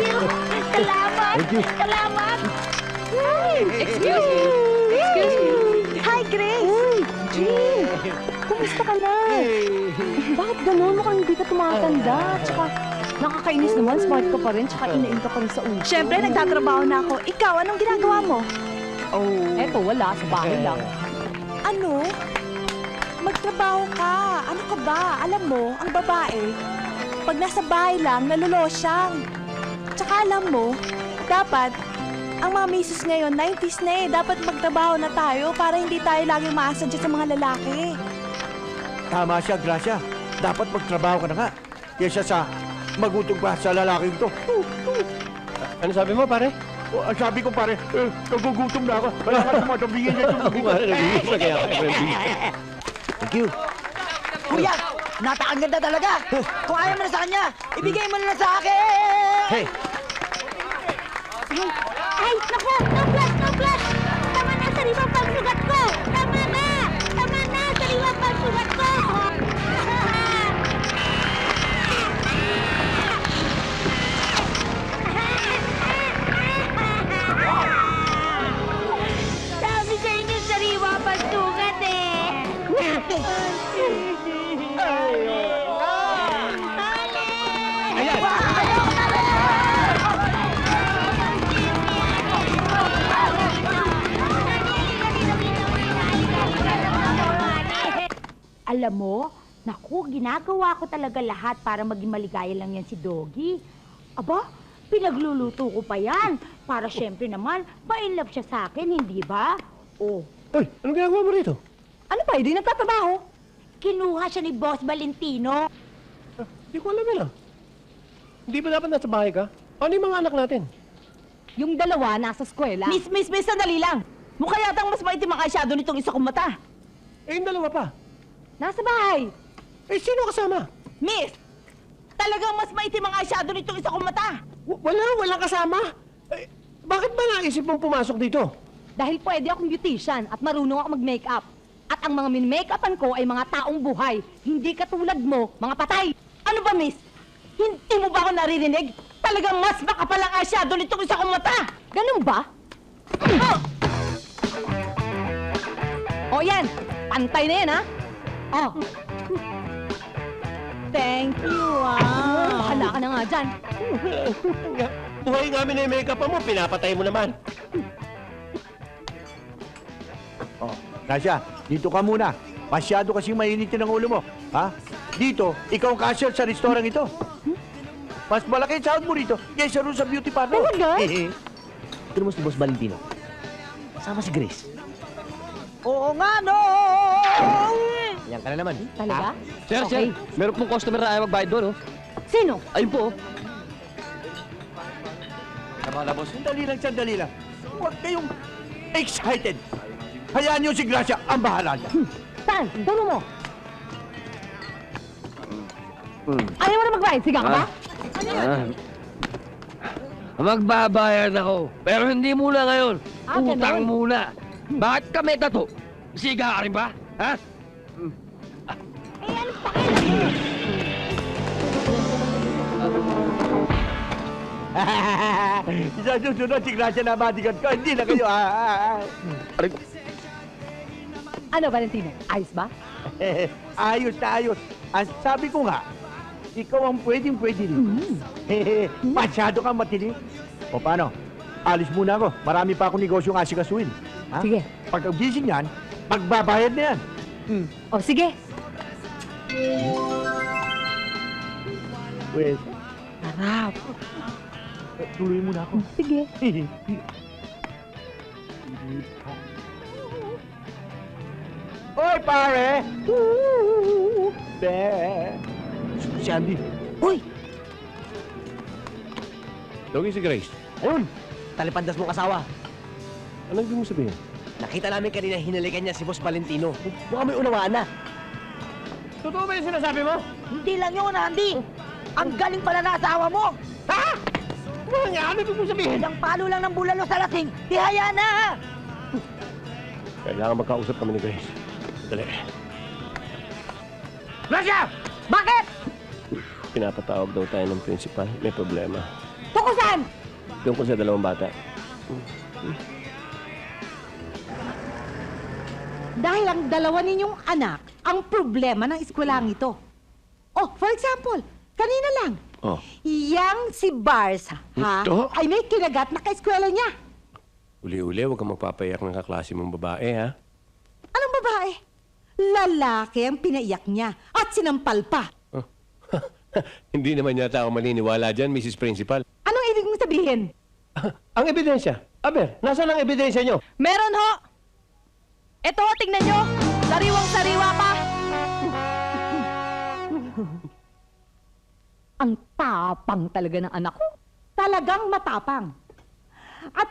you! Salamat! Thank you. Salamat! Excuse me! Excuse me! Hi, Grace! Uy! Jean! Kumusta ka na? Bakit ganun? Mukhang hindi ka tumatanda. Tsaka, nakakainis naman. Smart ka pa rin. Tsaka, inain ka pa rin sa uso. Siyempre, nagtatrabaho na ako. Ikaw, anong ginagawa mo? Eto, wala. Sa bahay lang. Ano? Magtrabaho ka. Ano ka ba? Alam mo, ang babae, pag nasa bahay lang, nalulosyang. Tsaka alam mo, dapat, ang mga misis ngayon, 90s na eh. Dapat magtrabaho na tayo para hindi tayo laging maasa dyan sa mga lalaki. Tama siya, Gracia. Dapat magtrabaho ka na nga. Kesa sa magutong pa sa lalaking to. Ano sabi mo, pare? Ang sabi ko pare, nagugutom na ako. Kaya ka tumatabingin niya itong Ako pare, nag-iis na kaya ako. Thank you. Kuya, napakaganda talaga. Kung ayaw mo na sa kanya, ibigay mo na lang sa akin. Hey! Ay, naku! No flash! No flash! Tama na! Sariwa pa ang sugat ko! Tama na! Tama na! Sariwa pa ang sugat ko! Sabi sa inyo, sariwa pa ang sugat eh! Alam mo, naku, ginagawa ko talaga lahat para maging maligaya lang yan si Doggy. Aba, pinagluluto ko pa yan. Para syempre naman, ma-inlove siya sa akin, hindi ba? Oh, Hoy, anong ginagawa mo rito? Ano pa, hindi nagtatrabaho? Kinuha siya ni Boss Valentino. Hindi ko alam yun ah. Hindi ba dapat nasa bahay ka? Ano yung mga anak natin? Yung dalawa nasa eskwela. Miss, sandali lang. Mukha yatang mas maitim ang eyeshadow nitong isa kong mata. Eh, yung dalawa pa. Nasa bahay. Eh, sino kasama? Miss, talagang mas maitim ang eyeshadow nitong isa kong mata. Walang kasama. Eh, bakit ba naisip mong pumasok dito? Dahil pwede akong beautician at marunong ako mag-makeup. At ang mga min-makeupan ko ay mga taong buhay. Hindi katulad mo, mga patay. Ano ba, miss? Hindi mo ba ako naririnig? Talagang mas makapal ang eyeshadow nitong isa kong mata. Ganun ba? O yan, pantay na yan ha. Oh. Thank you, ah. Hala ka na nga dyan. Buhay nga namin na yung make-up mo, pinapatay mo naman. Oh, Gracia, dito ka muna. Masyado kasing mainitin ang ulo mo. Ha? Dito, ikaw ang cashier sa restaurant ito. Mas malaki ang sahod mo rito kaysa roon sa beauty parlor. Talaga? Ito mo si Boss Valentino. Kasama si Grace. Oo nga, no! Yan ka na naman. Talaga? Sir, Okay. meron pong customer na ayaw magbayad doon, oh. Sino? Ayun po, oh. Tama na, boss. Sandali lang. Huwag kayong excited. Hayaan niyo si Gracia ang bahala niya. Saan? Tulo mo. Ayaw mo na magbayad? Siga ka ba? Magbabayad ako. Pero hindi muna ngayon. Ganun. Utang muna. Bakit kami tato? Siga ka rin ba? Ha? Sa susunod si Gracia na bodyguard ko. Hindi na kayo. Ano, Valentino? Ayos ba? Ayos na ayos. Ang sabi ko nga, ikaw ang pwedeng-pwede rin. Masyado kang matili. O paano? Alis muna ako. Marami pa akong negosyong asikasuin. Ha? Sige. Pagkagising yan, magbabayad na yan. O, sige. Well, Harap. tuloy muna ako. Sige. Oy, pare! Be! Si Andy. Uy! Logi si Grace. Ayun! Talipandas mong asawa. Anong ibig mo sabihin? Nakita namin kanina hinalikan niya si Boss Valentino. Mukhang may unawaan na. Totoo ba yung sinasabi mo? Hindi lang yun, Andy. Ang galing pala na asawa mo. Ha? Wala nga, ano ibig mo sabihin? Ilang palo lang ng bulalo sa lasing. Tihaya na! Kailangan magkausap kami ni Grace. Dali. Gracia! Bakit? Pinapatawag daw tayo ng principal. May problema. Tungkol saan? Tungkol sa dalawang bata. Dahil ang dalawa ninyong anak ang problema ng eskwelahan ito. Oh, for example, kanina lang, Oh. yang si Barsa, ha, Ito? ay may kinagat na kaeskwela niya. Uli-uli, huwag kang magpapayak ng kaklase mong babae, ha? Anong babae? Lalaki ang pinaiyak niya at sinampal pa. Hindi naman yata ako maniniwala dyan, Mrs. Principal. Anong ibig mong sabihin? Ang ebidensya? Aber, nasaan ang ebidensya nyo? Meron ho! Ito, tingnan nyo! Sariwang-sariwa pa! Ang tapang talaga ng anak ko. Talagang matapang. At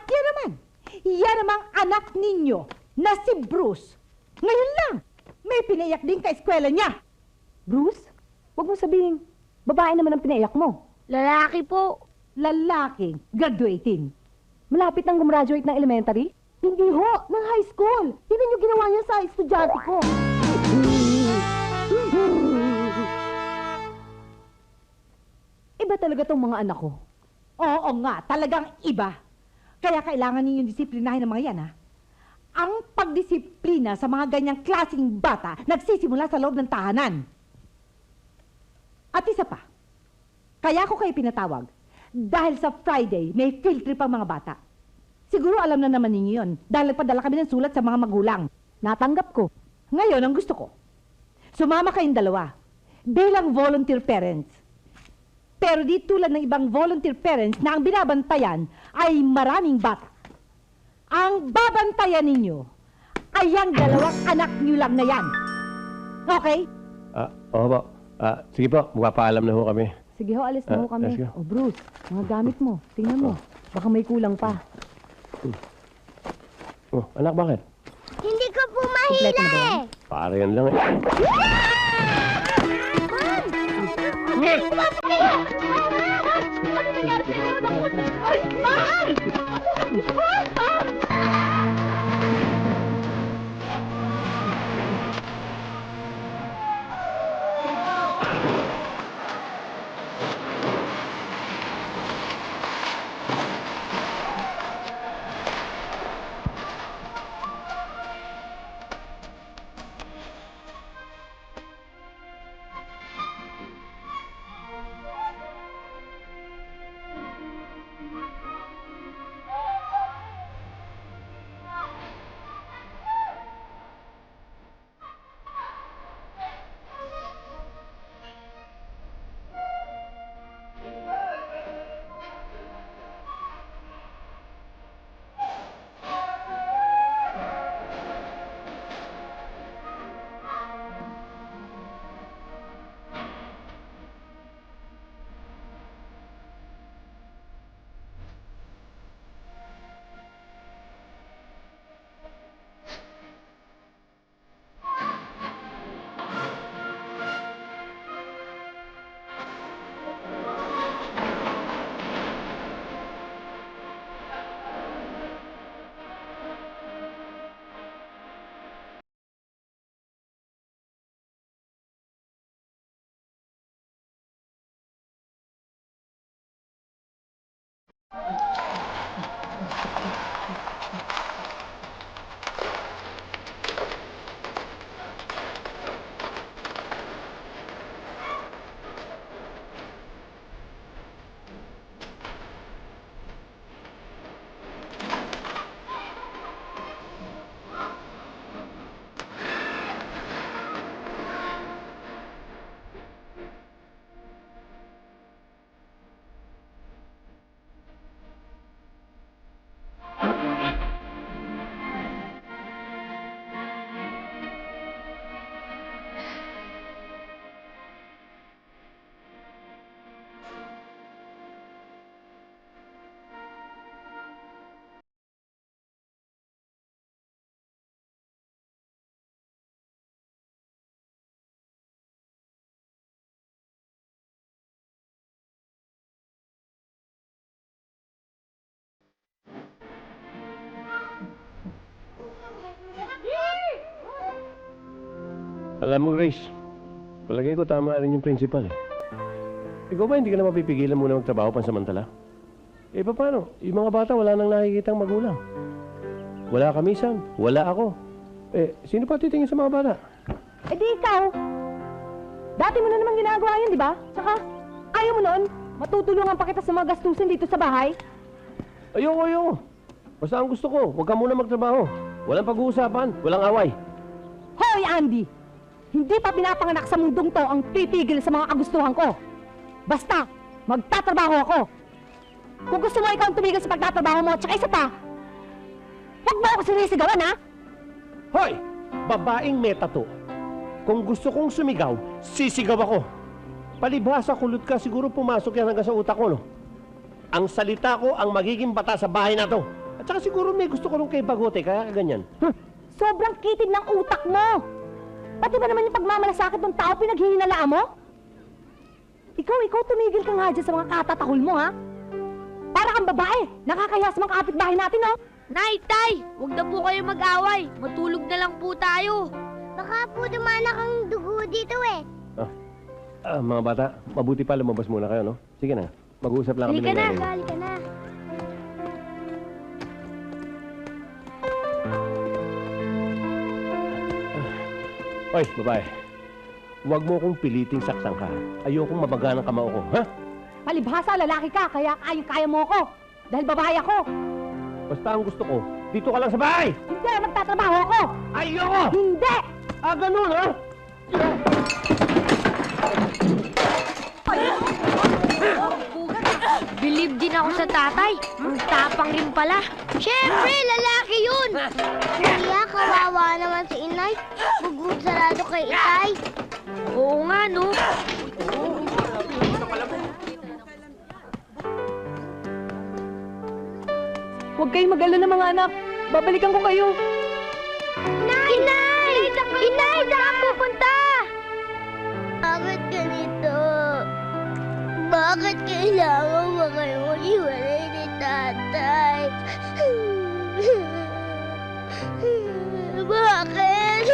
yan namang anak ninyo na si Bruce. Ngayon lang, may pinaiyak din kaeskwela niya. Bruce, huwag mo sabihin, babae naman ang pinaiyak mo. Lalaki po. Lalaking graduating. Malapit nang gumraduate ng elementary? Hindi ho, ng high school. Tingnan niyo ginawa niya sa estudyante ko. Iba talaga tong mga anak ko. Oo nga, talagang iba. Kaya kailangan ninyong disiplinahin ng mga yan, ha? Ang pagdisiplina sa mga ganyang klaseng bata nagsisimula sa loob ng tahanan. At isa pa, kaya ko kayo pinatawag dahil sa Friday may field trip ang mga bata. Siguro alam na naman ninyo yun dahil nagpadala kami ng sulat sa mga magulang. Natanggap ko. Ngayon, ang gusto ko, sumama kayong dalawa bilang volunteer parents. Pero di tulad ng ibang volunteer parents na ang binabantayan ay maraming bata. Ang babantayan ninyo ay ang dalawang anak niyo lang na yan. Okay? Oo po. Sige po, magpapaalam na ho kami. Sige ho, alis na ho kami. let's go. O Bruce, mga gamit mo. Tingnan mo. Baka may kulang pa. Oh, anak, bakit? Hindi ko po mahila Kompleto na ba yan? eh. Para yan lang eh. Alam mo, Grace, palagay ko tama rin yung principal eh. Ikaw ba hindi ka na mapipigilan muna magtrabaho pansamantala? Eh, paano? Yung mga bata wala nang nakikitang magulang. Wala kamisan, wala ako. Eh, sino pa titingin sa mga bata? Eh di ikaw. Dati mo na naman ginagawa yun, di ba? Tsaka, ayaw mo noon, matutulungan pa kita sa mga gastusin dito sa bahay. Ayoko. Basta ang gusto ko, huwag ka muna magtrabaho. Walang pag-uusapan, walang away. Hoy, Andy! Hindi pa pinapanganak sa mundong to ang titigil sa mga kagustuhan ko. Basta, magtatrabaho ako. Kung gusto mo ikaw ang tumigil sa pagtatrabaho mo, tsaka isa pa, huwag mo ako sinisigawan, ha? Hoy! Babaeng meta to. Kung gusto kong sumigaw, sisigaw ako. Palibhasa kulot ka, siguro pumasok yan hanggang sa utak ko, no? Ang salita ko ang magiging bata sa bahay na to. At saka siguro may gusto ko nung kay Bagote, kaya kaganyan. Sobrang kitid ng utak mo. Pati ba naman yung pagmamalasakit ng tao pinaghihinalaan mo? Ikaw tumigil ka nga dyan sa mga katatakol mo, ha? Para kang babae, nakakahiya sa mga kapitbahay natin, no? Nay, Tay! Huwag na po kayo mag-away. Matulog na lang po tayo. Baka po dumanak ang dugo dito eh. Mga bata, mabuti pa lumabas muna kayo, no? Sige na, mag-uusap lang kami ng nanay. Halika na. Hoy, babae. Huwag mo akong piliting saktan ka. Ayokong mabaga ng kamao ko, ha? Palibhasa, lalaki ka, kaya kaya mo ako. Dahil babae ako. Basta ang gusto ko, dito ka lang sa bahay! Hindi, magtatrabaho ako. Ayoko! Hindi! Ganun, ha? Believe din ako sa tatay. Ang tapang rin pala. Siyempre, lalaki yun. Kaya kawawa Kawawa naman si inay. Bugod sarado kay itay. Oo nga, no? Huwag kayong mag-alala mga anak. Babalikan ko kayo. Inay! Inay! Inay! Saan ka pupunta? Bakit ganito? Bakit kailangan mo kayong iwalay ni tatay? Bakit?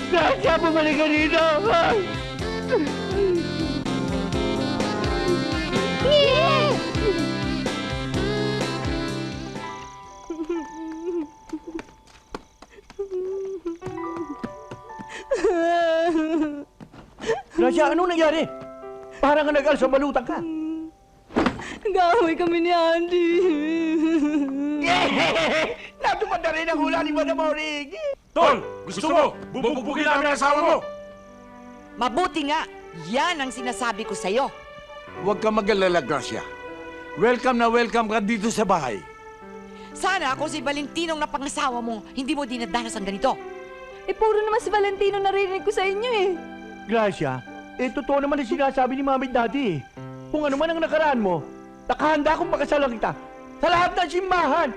Gracia, bumalik ka dito! Gracia, anong nangyari? Parang ka nag-al sa balutan ka. Nag-aaway kami ni Andy. Natupad na rin ang hula ni Madam Orig. Tol, gusto mo? Bububugin namin ang asawa mo! Mabuti nga, yan ang sinasabi ko sa'yo. Huwag ka mag-alala, Gracia. Welcome na welcome ka dito sa bahay. Sana kung si Valentinong napangasawa mo, hindi mo dinadanas ang ganito. Eh, puro naman si Valentino narinig ko sa inyo eh. Gracia, totoo naman ang sinasabi ni Mami dati eh. Kung ano man ang nakaraan mo, nakahanda akong pakasalan kita sa lahat ng simbahan.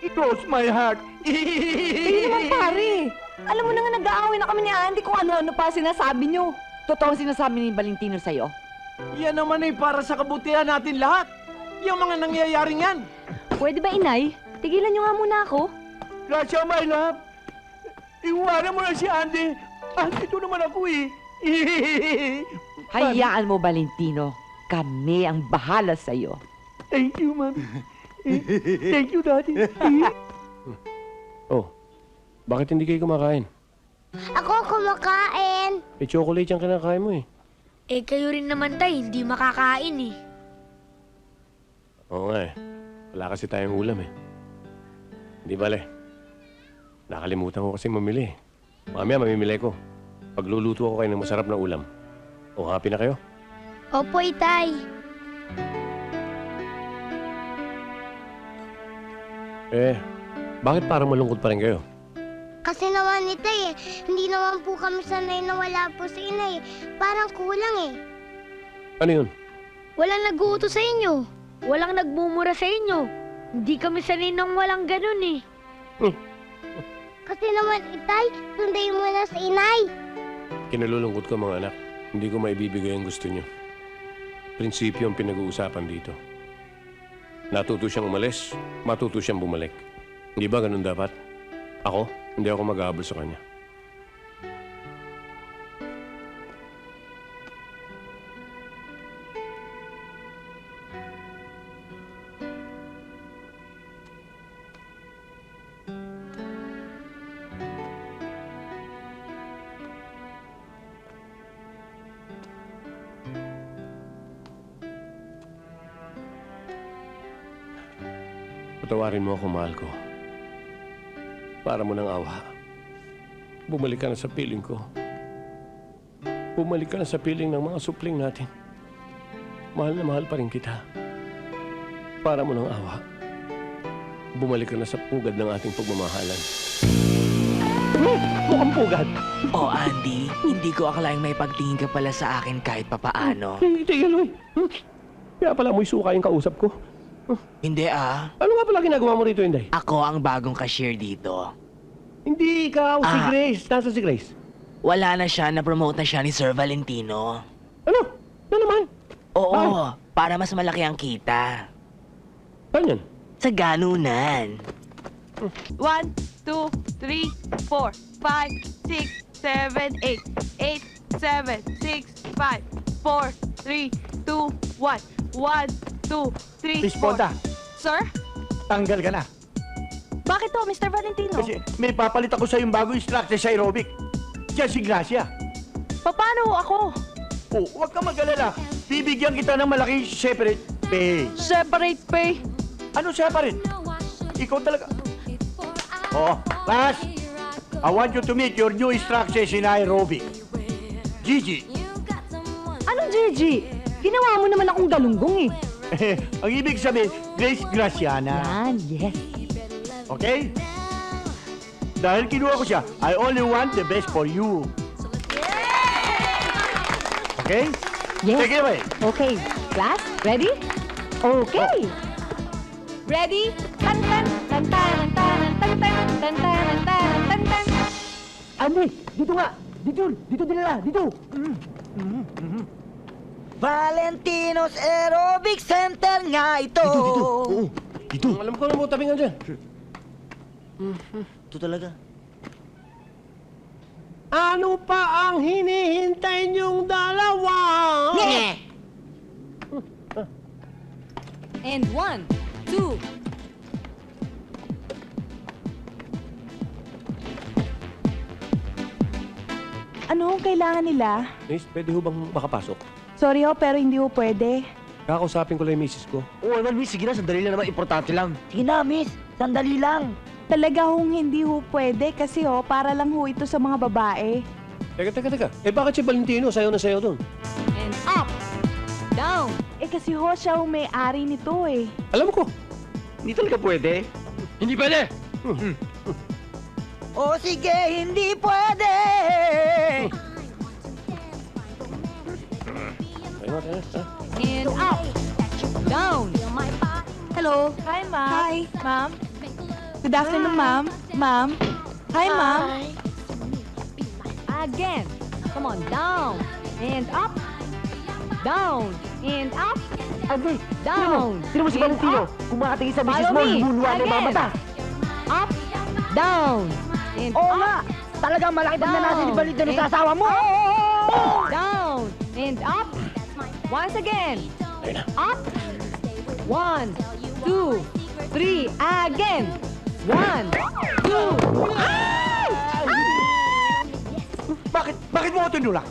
It cross my heart. Hindi naman pare. Alam mo na nga nag-aaway na kami ni Andy kung ano-ano pa sinasabi nyo. Totoo ang sinasabi ni Valentino sa'yo? Yan naman ay para sa kabutihan natin lahat. Yung mga nangyayaring yan. Pwede ba, inay? Tigilan nyo nga muna ako. Gracia, my love. Iwanan mo na si Andy. Ito naman ako eh. Hayaan mo, Valentino. Kami ang bahala sa'yo. Thank you, Mami. Thank you, Daddy. Oh, bakit hindi kayo kumakain? Ako kumakain. Eh, chocolate yung kinakain mo eh. Eh, kayo rin naman tay, hindi makakain eh. Oo nga eh. Wala kasi tayong ulam eh. Hindi bale. Nakalimutan ko kasi mamili eh. Mamaya mamimili ko. Pagluluto ako kayo ng masarap na ulam. O, happy na kayo? Opo, itay. Eh, bakit parang malungkot pa rin kayo? Kasi naman itay eh, hindi naman po kami sanay na wala po si inay. Parang kulang eh. Ano yun? Walang nag-uuto sa inyo. Walang nagmumura sa inyo. Hindi kami sanay nang walang ganun eh. Kasi naman itay, sundayin mo na si inay. Kinalulungkot ko mga anak. Hindi ko maibibigay ang gusto niyo. Prinsipyo ang pinag-uusapan dito. Natuto siyang umalis, matuto siyang bumalik. Hindi ba ganun dapat? Ako, hindi ako mag-ahabol sa kanya. Patawarin mo ako, mahal ko. Para mo ng awa. Bumalik ka na sa piling ko. Bumalik ka na sa piling ng mga supling natin. Mahal na mahal pa rin kita. Para mo ng awa. Bumalik ka na sa pugad ng ating pagmamahalan. Mukhang pugad. Oh, Andy, hindi ko akalaing may pagtingin ka pala sa akin kahit papaano. Tingnan mo eh. Kaya pala mo'y suka yung kausap ko. Hindi ah. Ano nga pala ginagawa mo rito, Inday? Ako ang bagong cashier dito. Hindi ikaw, si Grace. Nasa si Grace? Wala na siya, na-promote na siya ni Sir Valentino. Ano? Ano naman? Oo, para mas malaki ang kita. Saan yan? Sa ganunan. 1, 2, 3, 4, 5, 6, 7, 8. 8, 7, 6, 5, 4, 3, 2, 1. 1, 2, 3, 4. Responda. Sir? Tanggal ka na. Bakit to, Mr. Valentino? Kasi may papalit ako sa yung bagong instructor sa aerobic. Siya si Gracia. Paano ako? Oh, huwag ka mag-alala. Bibigyan kita ng malaking separate pay. Separate pay? Ano separate? Ikaw talaga. Oh, Ras, I want you to meet your new instructors in aerobic. Gigi. Anong Gigi? Ginawa mo naman akong galunggong Ang ibig sabihin, Grace Graciana. Yan, yes. Okay? Dahil kinuha ko siya, I only want the best for you. Okay? Yes. Take it away. Okay, class, ready? Okay. Ready? Tan tan tan tan tan tan tan tan tan tan tan tan. Andres, dito nga. Dito dinala, dito. Valentino's Aerobic Center nga ito. Dito. Alam ko na mo, tabi nga dyan. Ito talaga. Ano pa ang hinihintay niyong dalawa? And 1, 2. Ano ang kailangan nila? Miss, pwede ho bang makapasok? Sorry ho, pero hindi ho pwede. Kakausapin ko lang yung misis ko. Oo naman, miss. Sige na, sandali lang naman. Importante lang. Sige na, miss. Sandali lang. Talaga hong hindi ho pwede kasi ho, para lang ho ito sa mga babae. Teka. Eh bakit si Valentino sayo na sayo dun? And up. Down. Eh kasi ho, siya ho may-ari nito eh. Alam ko. Hindi talaga pwede. Hindi pwede! O sige, hindi pwede. And up. Down. Hello. Hi, ma'am. Hi. Ma'am. Good afternoon, ma'am. Ma'am. Hi, ma'am. Again. Come on, down. And up. Down. And up. Andres, Down. Sino mo si And Valentino? up. Kung makatingin sa misis Follow mo, me. luluwa ng mga Again. mata. Up. Down. And Oo up. nga. Talagang malaki pagnanasa ni Valentino sa asawa mo. Down. And up. Once again. Up. 1, 2, 3. Again. 1, 2. Bakit mo ako tinulak?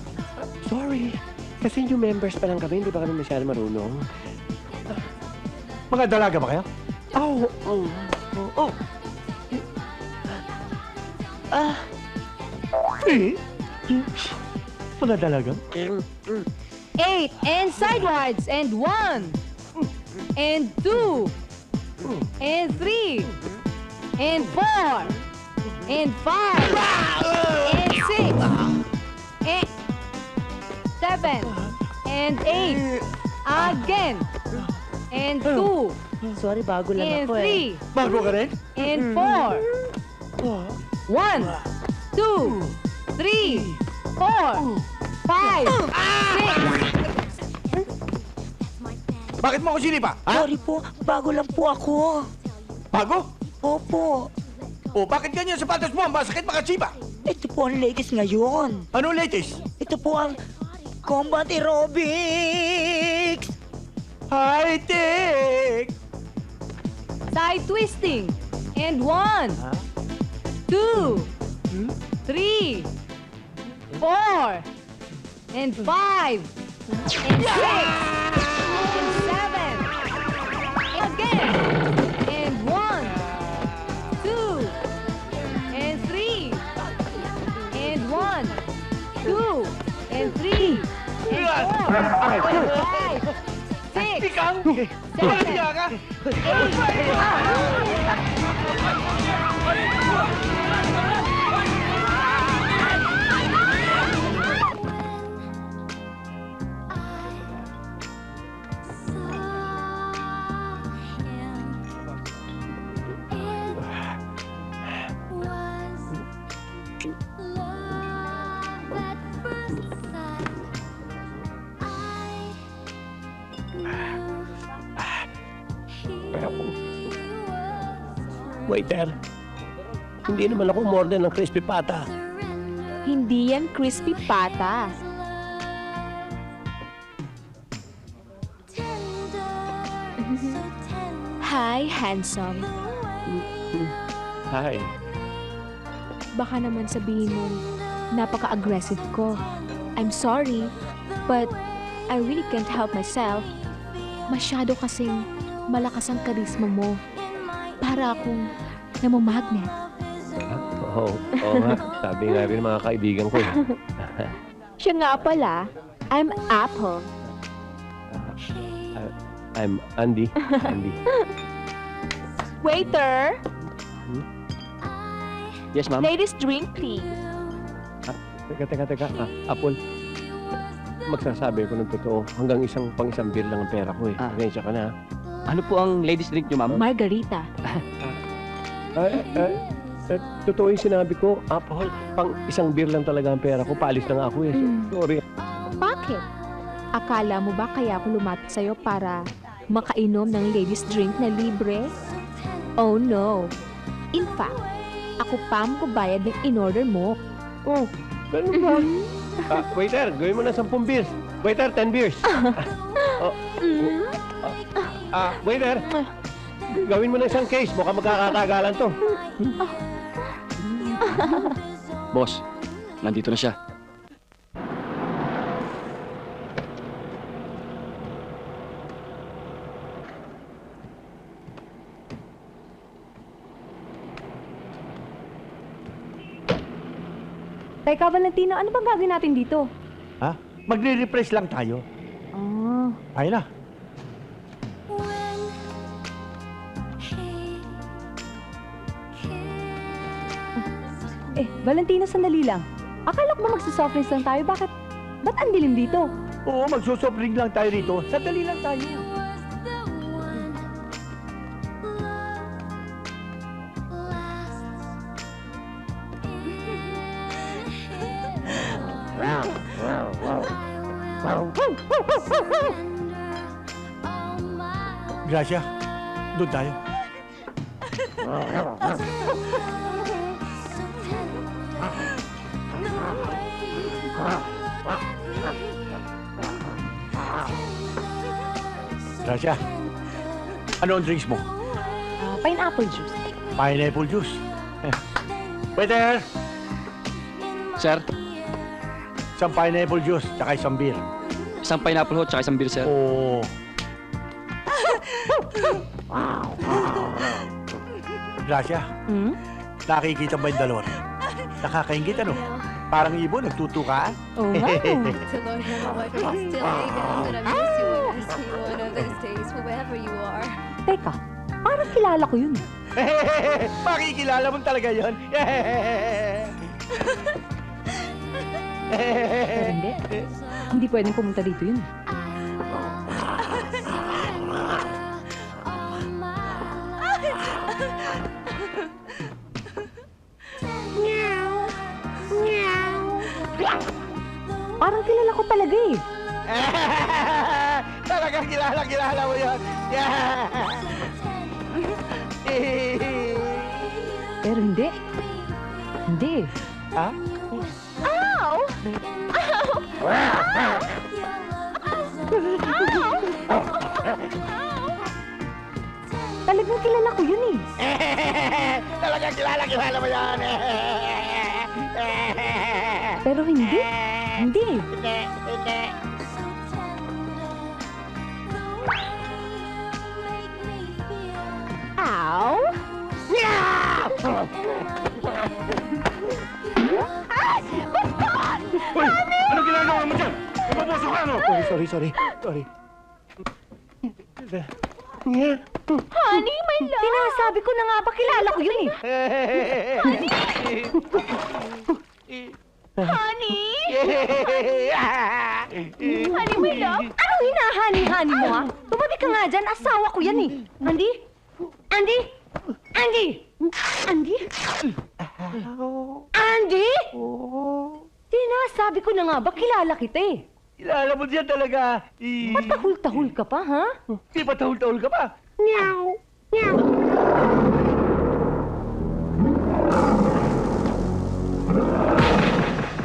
Sorry. Kasi new members pa lang kami, hindi pa kami masyado marunong. Mga dalaga ba kayo? Eh? Mga dalaga? 8. And sidewards. And 1. And 2. And 3. And 4. And 5. And 6. And 7. And 8. Again. And 2. Sorry, bago lang And ako eh. 3. Bago ka rin? And 4. 1, 2, 3, 4, 5, 6. Bakit mo ako sinipa? Ha? Sorry po, bago lang po ako. Bago? Opo. O bakit ganyan sapatos mo? Ang masakit makatsipa. Ito po ang latest ngayon. Ano latest? Ito po ang Combat Aerobics. High-tech! Side twisting. And 1, 2, 3, 4, and 5, and 6, and 7, again, and 1, 2, and 3, and 1, 2, and 3, and 4, and 5, 6, 7, Waiter, hindi naman ako umorder ng crispy pata. Hindi yan crispy pata. Hi, handsome. Hi. Baka naman sabihin mo, napaka-aggressive ko. I'm sorry, but I really can't help myself. Masyado kasing malakas ang karisma mo. Para akong namamagnet. Oo nga. Sabi nga rin ng mga kaibigan ko. Siya nga pala, I'm Apple. I'm Andy. Andy. Waiter! Yes, ma'am. Ladies drink, please. Teka. Apple. Magsasabi ko ng totoo. Hanggang pang isang beer lang ang pera ko eh. Pasensya ka na. Ano po ang ladies drink nyo, ma'am? Margarita. Totoo yung sinabi ko. Apple, pang isang beer lang talaga ang pera ko. Paalis na nga ako eh. Sorry. Bakit? Akala mo ba kaya ako lumapit sa'yo para makainom ng ladies drink na libre? Oh no. In fact, ako pa ang magbabayad ng in-order mo. Oh, ganun ba? Waiter, gawin mo na 10 beers. Waiter, 10 beers. Waiter, gawin mo na isang case. Mukhang magkakatagalan to. Boss, nandito na siya. Teka, Valentino, ano bang gagawin natin dito? Ha? Magre-refresh lang tayo. Ayun na. Valentino, sandali lang. Akala ko ba magsa-soft drinks lang tayo? Bakit? Ba't ang dilim dito? Oo, magsusobring lang tayo rito. Sandali lang tayo. Gracia, doon tayo. Gracia, ano ang drinks mo? Pineapple juice. Pineapple juice. Waiter! Sir, Isang pineapple juice, tsaka isang beer. isang pineapple hot tsaka isang beer, sir. Oo. Gracia, nakikita ba yung dalawa? Nakakaingit ano? Parang ibon, nagtutukaan. Oo nga. Teka, parang kilala ko yun. Makikilala mo talaga yun. Pero hindi. Hindi pwedeng pumunta dito yun. Parang kilala ko talaga eh. Talagang kilala mo yun. Pero hindi. Hindi. Ha? Ow! Talagang kilala ko yun eh. Talagang kilala mo yan. Pero hindi. Hindi. Hindi. Ow! Uy! Ano ginagawa mo dyan? Napapasok ka, ano? Sorry. Honey, my love! Sinasabi ko na nga ba kilala ko yun eh. Honey! Honey, my love! Anong hinahani-hani mo ha? Tumabi ka nga dyan, asawa ko yan eh. Andy? Andy? Andy? Andy? Andy? Sinasabi ko na nga ba kilala kita eh. Kilala mo diyan talaga. Patahul-tahul ka pa ha? Di ba tahul-tahul ka pa? Meow! Meow!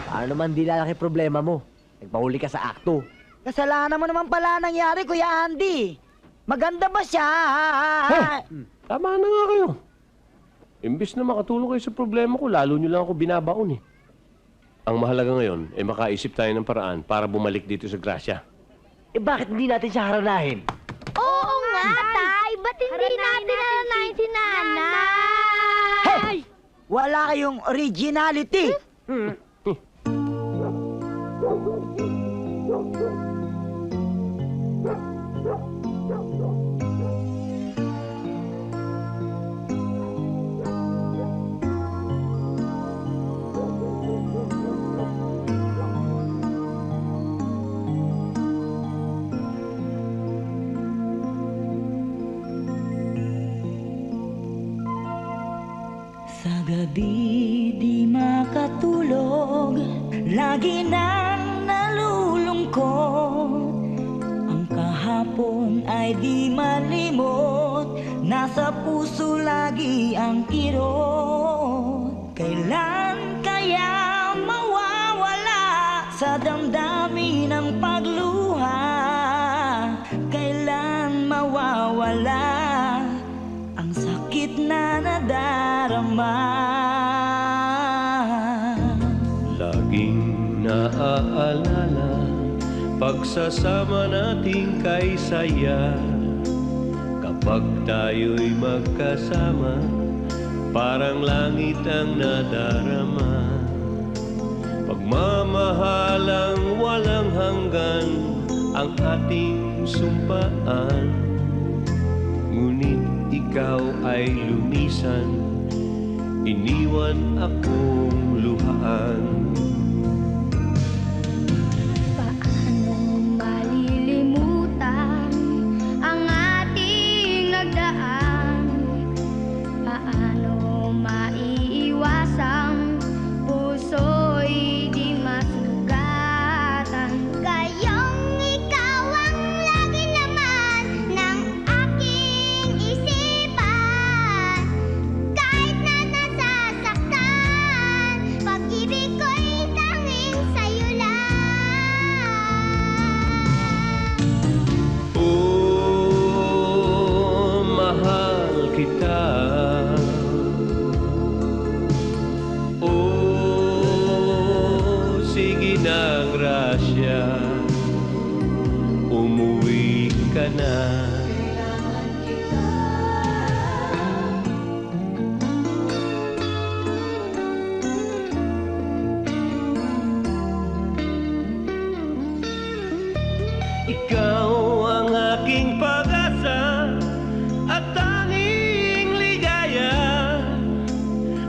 Ano naman di lalaki problema mo? Nagpahuli ka sa akto. Kasalanan mo naman pala nangyari, Kuya Andy. Maganda ba siya? Tama na nga kayo. Imbis na makatulong kayo sa problema ko, lalo nyo lang ako binabaon eh. Ang mahalaga ngayon, makaisip tayo ng paraan para bumalik dito sa Gracia. Bakit hindi natin siya haranahin? Oo nga, Tay. Ba't hindi natin alalahin si Nanay? Wala kayong originality. Gabi di makatulog, lagi nang nalulungkot. Ang kahapon ay di malimot, nasa puso lagi ang kirot. Kailan kaya mawawala sa damdamin ang pagluha? Kailan mawawala ang sakit na nadarama? Laging naaalala pagsasama nating kay saya. Kapag tayo'y magkasama, parang langit ang nadarama. Pagmamahalang walang hanggan ang ating sumpaan. Ngunit ikaw ay lumisan, iniwan akong luhaan. Paano malilimutan ang ating nagdaan? Paano maiiwasang puso'y di masugatan? Kayong ikaw ang lagi naman ng aking isipan. Kahit na nasasaktan, pag-ibig ko'y tanging sa'yo lang. Oh, mahal kita. Oh, sige na, Gracia, umuwi ka na. Ikaw ang aking pag-asa at tanging ligaya.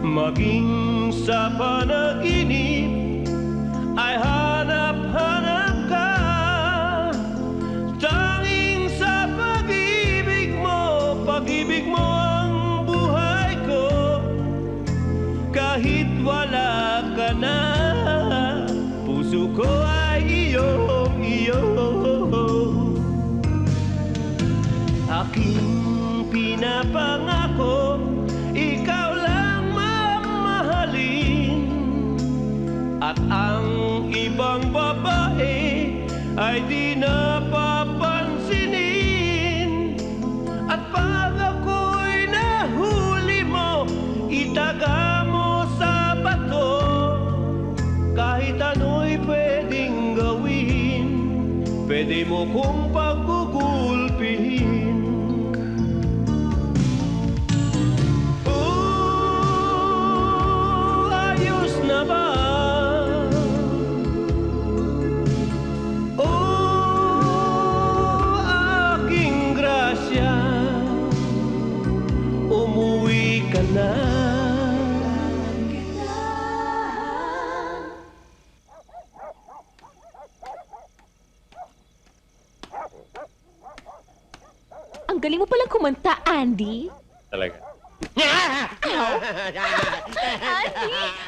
Maging sa panaginip ay hanap-hanap ka. Tanging sa pag-ibig mo ang buhay ko. Kahit wala ka na, puso ko ay iyo. Aking pinapangako, ikaw lang mamahalin. At ang ibang babae ay di napapansinin. At pag ako'y nahuli mo, itaga mo sa bato. Kahit ano'y pwedeng gawin, pwede mo kong pagugulpihin. Oh, ayos na ba? Oh, aking Gracia, umuwi ka na. Ang galing mo palang kumanta, Andy. Talaga. Andy!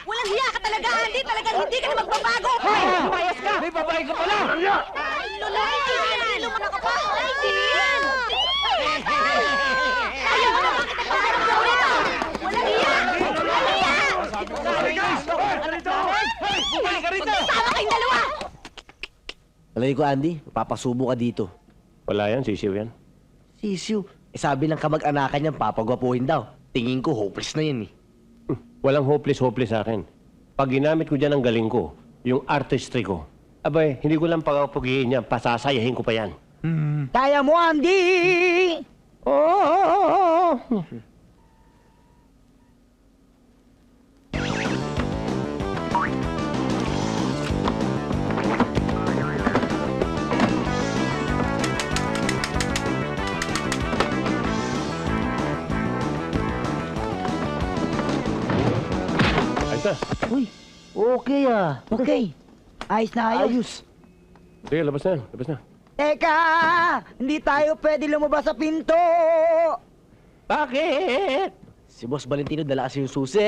Walang hiya ka talaga, Andy! Talagang hindi ka na magbabago! Hoy! Lumayas ka! May babae ka pala! Lulay! Lumana ka pa! Andy! Ayaw mo na bakit nagbabago ka ulit! Walang hiya! Walang hiya! Sama kayong dalawa! Alay ko, Andy, papasubo ka dito. Wala yan, sisiw yan. Sisiw. Sabi ng kamag-anakan niyan, papagwapuhin daw. Tingin ko, hopeless na yan eh. Walang hopeless sa akin. Pag ginamit ko dyan ang galing ko, yung artistry ko, abay, hindi ko lang pagpapugihin niya, pasasayahin ko pa yan. Kaya mo, Andy! Oh! Ayos na. Uy, okay ah. Okay. Ayos na ayos. Sige, labas na yan. Labas na. Teka! Hindi tayo pwede lumabas sa pinto! Bakit? Si Boss Valentino dala kasi yung susi.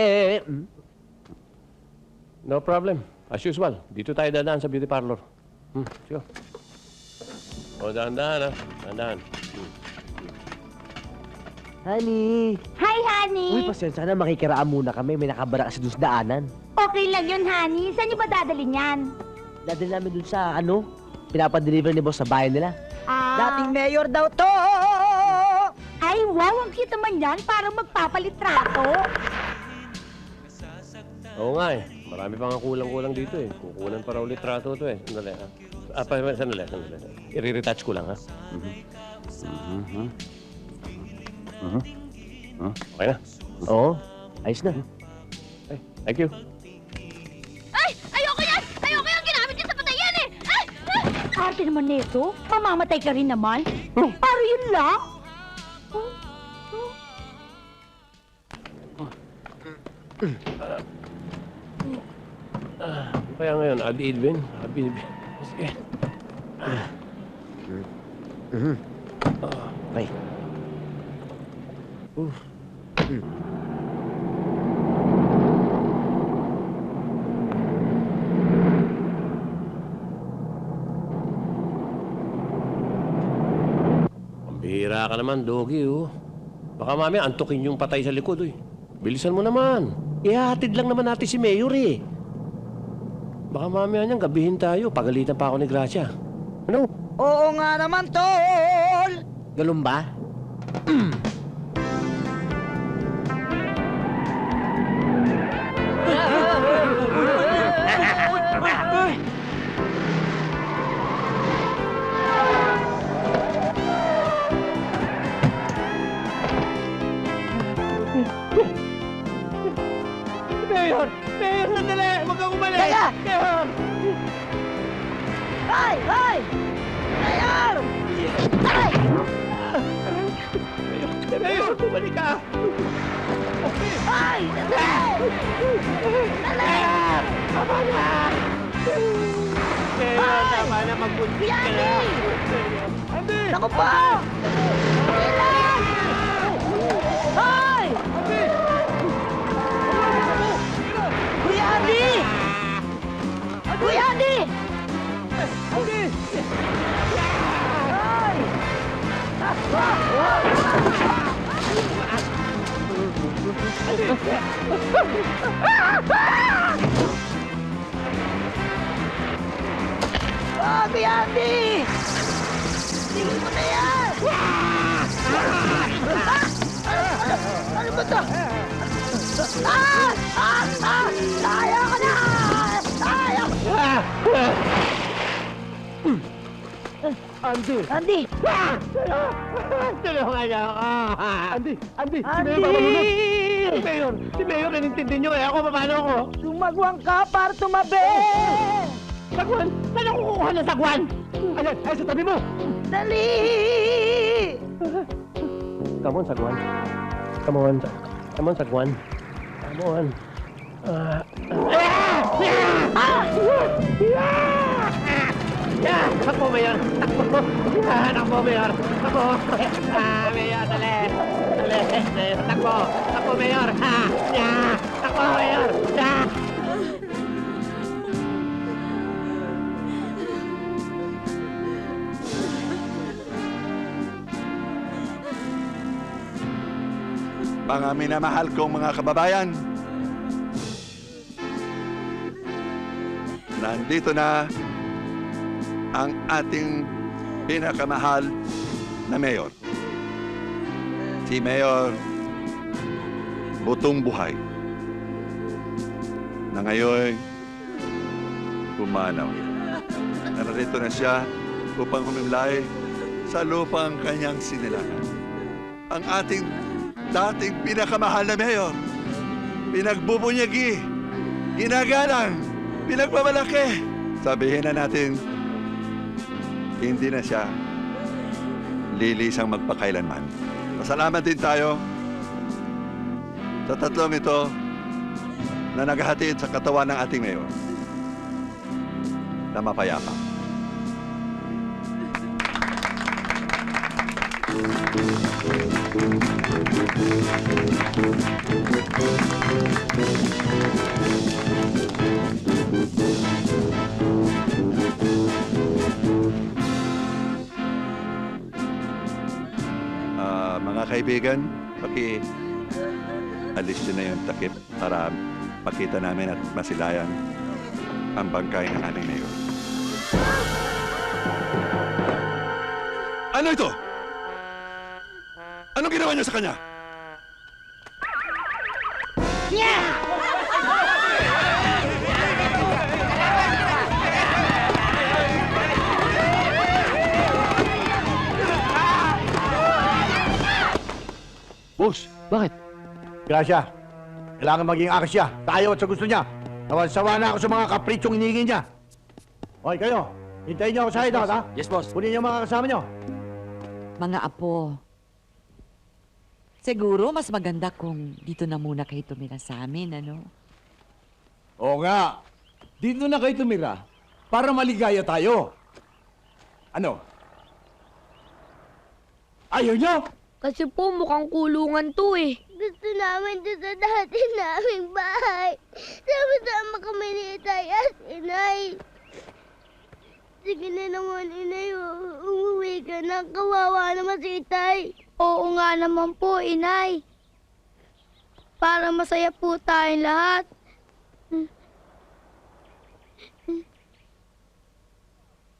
No problem. As usual, dito tayo dadaan sa beauty parlor. Sige. O, dahan-dahan, ha? Dahan-dahan. Honey! Hi, honey! Uy, pasensya na, makikiraan muna kami. May nakabara kasi doon sa daanan. Okay lang yun, honey. Saan niyo ba dadalhin yan? Dadali namin doon sa, pinapadeliver ni Boss sa bahay nila. Dating mayor daw to! Ay, wow! Ang cute naman yan. Parang magpapalitrato. Oo nga eh. Marami pa nga kulang-kulang dito eh. Kukunan pa raw litrato to eh. Sandali, ha? Sandali. I-retouch ko lang, ha? Okay na? Oo, ayos na. Okay, thank you. Ay! Ayoko yan! Ayoko yan! Ginamit niya sa patayan eh! Ay! Arte naman nito. Mamamatay ka rin naman. Paro yun lang. Kaya ngayon, Adilvin. Sige. Okay. Pambihira ka naman, Doggy, oh. Baka mamaya antukin yung patay sa likod, eh. Bilisan mo naman. Ihahatid lang naman natin si Mayor, eh. Baka mamaya niyang gabihin tayo. Pagalitan pa ako ni Gracia. Ano? Oo nga naman, tol! Ganun ba? Mayor! Mayor, sandali! Huwag kang umalis! Teka! Mayor! Hoy! Hoy! Mayor! Ay! Mayor, bumalik ka! Ay! Dali! Dali! Tama na! Mayor, tama na. Magbuntis ka na. Andy! Naku po! Ilan! Hoy! Kuya Andy! Kuya Andy! Andy! Hoy! Ah, Kuya Andy! Tingin mo na yan! Ano ba ito? Tayo ka na! Tayo! Andy! Andy! Tulungan niyo ako! Andy! Andy! Si Mayor, nanintindi niyo eh. Ako, paano ako? Tumagwang ka para tumabi! Sagwan! Saan ako kukuha ng sagwan? Ayan, ay sa tabi mo! Dali! Come on, sagwan. Come on, come on, sagwan. Come on. Takbo, Mayor! Takbo! Takbo, Mayor! Takbo! Mayor, dali! Dali! Mayor, takbo! Takbo, Mayor! Takbo, Mayor! Mga minamahal kong mga kababayan, nandito na ang ating pinakamahal na mayor. Si Mayor Butong Buhay, na ngayon pumanaw. Narito na siya upang humimlay sa lupang kanyang sinilangan. Ang ating dating pinakamahal na mayor, pinagbubunyagi, ginagalang, pinagmamalaki. Sabihin na natin, hindi na siya lilisang magpakailanman. Pasalamat din tayo sa tatlong ito na naghahatid sa katawan ng ating mayor na mapayapa. Mga kaibigan, alis nyo na yung takip para makita namin at masilayan ang bangkay ng aming mayor. Ano ito? Anong ginawa niyo sa kanya? Boss, Bakit? Gracia, kailangan maging aksya. Tayo at sa gusto niya. Sawa na ako sa mga kapritsyong hinihingin niya. Okay, kayo. Hintayin niyo ako sa hideout, ha? Yes, boss. Kunin niyo mga kasama niyo. Mga apo, siguro mas maganda kung dito na muna kayo tumira sa amin, ano? Oo nga. Dito na kayo tumira para maligaya tayo. Ano? Ayaw niyo? Kasi po mukhang kulungan to eh. Gusto namin doon sa dati naming bahay. Sama-sama kami ni Itay at Inay. Sige na naman, Inay. Umuwi ka na. Kawawa naman si Itay. Oo nga naman po, Inay. Para masaya po tayong lahat.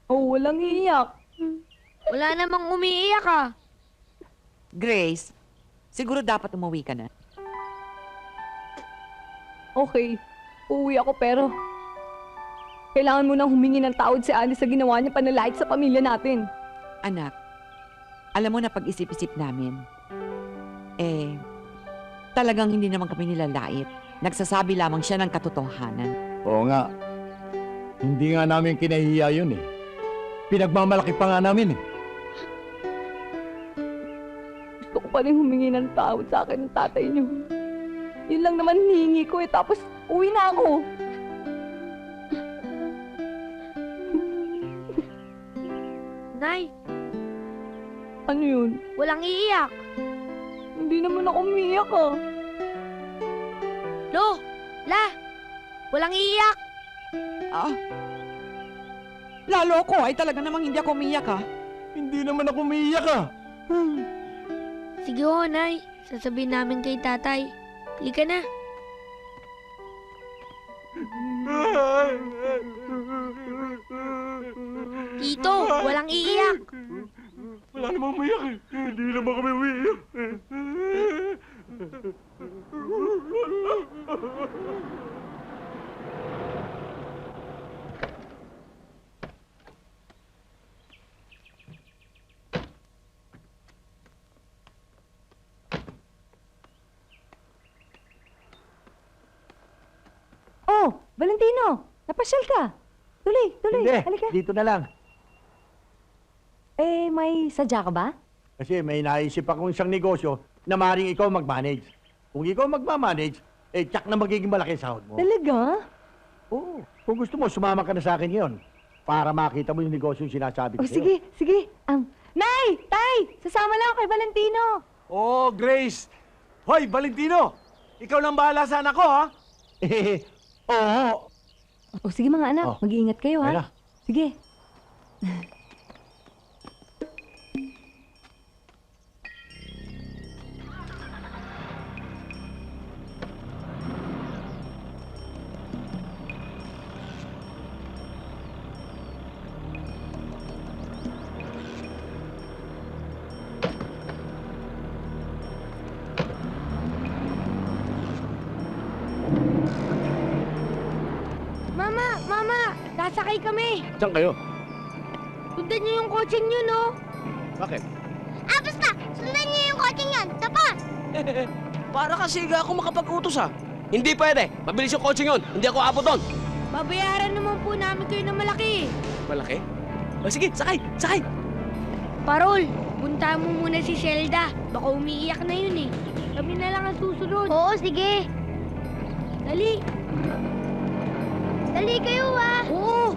Oh, walang iiyak. Wala namang umiiyak ah. Grace, siguro dapat umuwi ka na. Okay, uuwi ako pero kailangan mo nang humingi ng tawad si Annie sa ginawa niya panalait sa pamilya natin. Anak, alam mo na pag-isip-isip namin, talagang hindi naman kami nilalait. Nagsasabi lamang siya ng katotohanan. Oo nga. Hindi nga namin kinahiya yun eh. Pinagmamalaki pa nga namin eh. Gusto ko pa rin humingi ng tawad sa akin ng tatay niyo. Yun lang naman hihingi ko tapos uwi na ako. Nay, Ano yun? walang iiyak. Hindi naman ako umiyak Lo, La, walang iiyak. Lalo ko ay talaga namang hindi ako umiyak Hindi naman ako umiiyak ah. Sige ho, Nay. Sasabihin namin kay tatay. Halika na. Tito, walang iiyak. Wala namang umiyak eh. Hindi naman kami umiyak. Oh, Valentino, napasyal ka. Tuloy, Hindi, halika. dito na lang. Eh, may sadya ka ba? Kasi may naisip akong isang negosyo na maaaring ikaw mag-manage. Kung ikaw mag-manage, tsak na magiging malaki sahod mo. Talaga? Oo. Kung gusto mo, sumama ka na sa akin ngayon para makita mo yung negosyo yung sinasabi ko Oh, sa'yo. sige, sige. Nay! Tay! Sasama lang ako kay Valentino. Oh, Grace. Hoy, Valentino. Ikaw lang bahala sa anak ko, ha? Oo. O sige mga anak, mag-iingat kayo ha. Kaya. Sige. Mama, sasakay kami. Saan kayo? Sundan niyo yung coaching niyo, no? Bakit? Basta, sundan niyo yung coaching yan. Tapa! Para kasi ako makapag-utos Hindi pwede. Mabilis yung coaching yun. Hindi ako abot doon. Babayaran naman po namin kayo ng malaki. Malaki? O sige, sakay! Sakay! Parol, punta mo muna si Zelda. Baka umiiyak na yun eh. Kami na lang ang susunod. Oo, sige. Dali. Dali kayo Oo.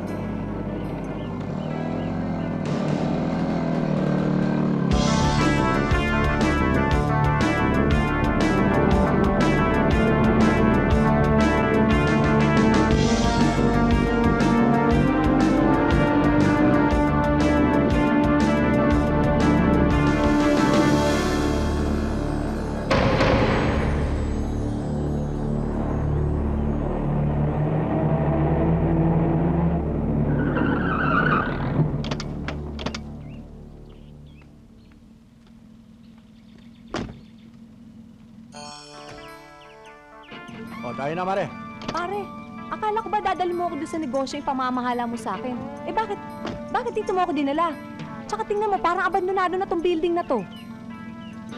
tayo na, Mare. Pare, akala ko ba dadali mo ako doon sa negosyo yung pamamahala mo sa akin? Eh bakit dito mo ako dinala? Tsaka tingnan mo, parang abandonado na tong building na to.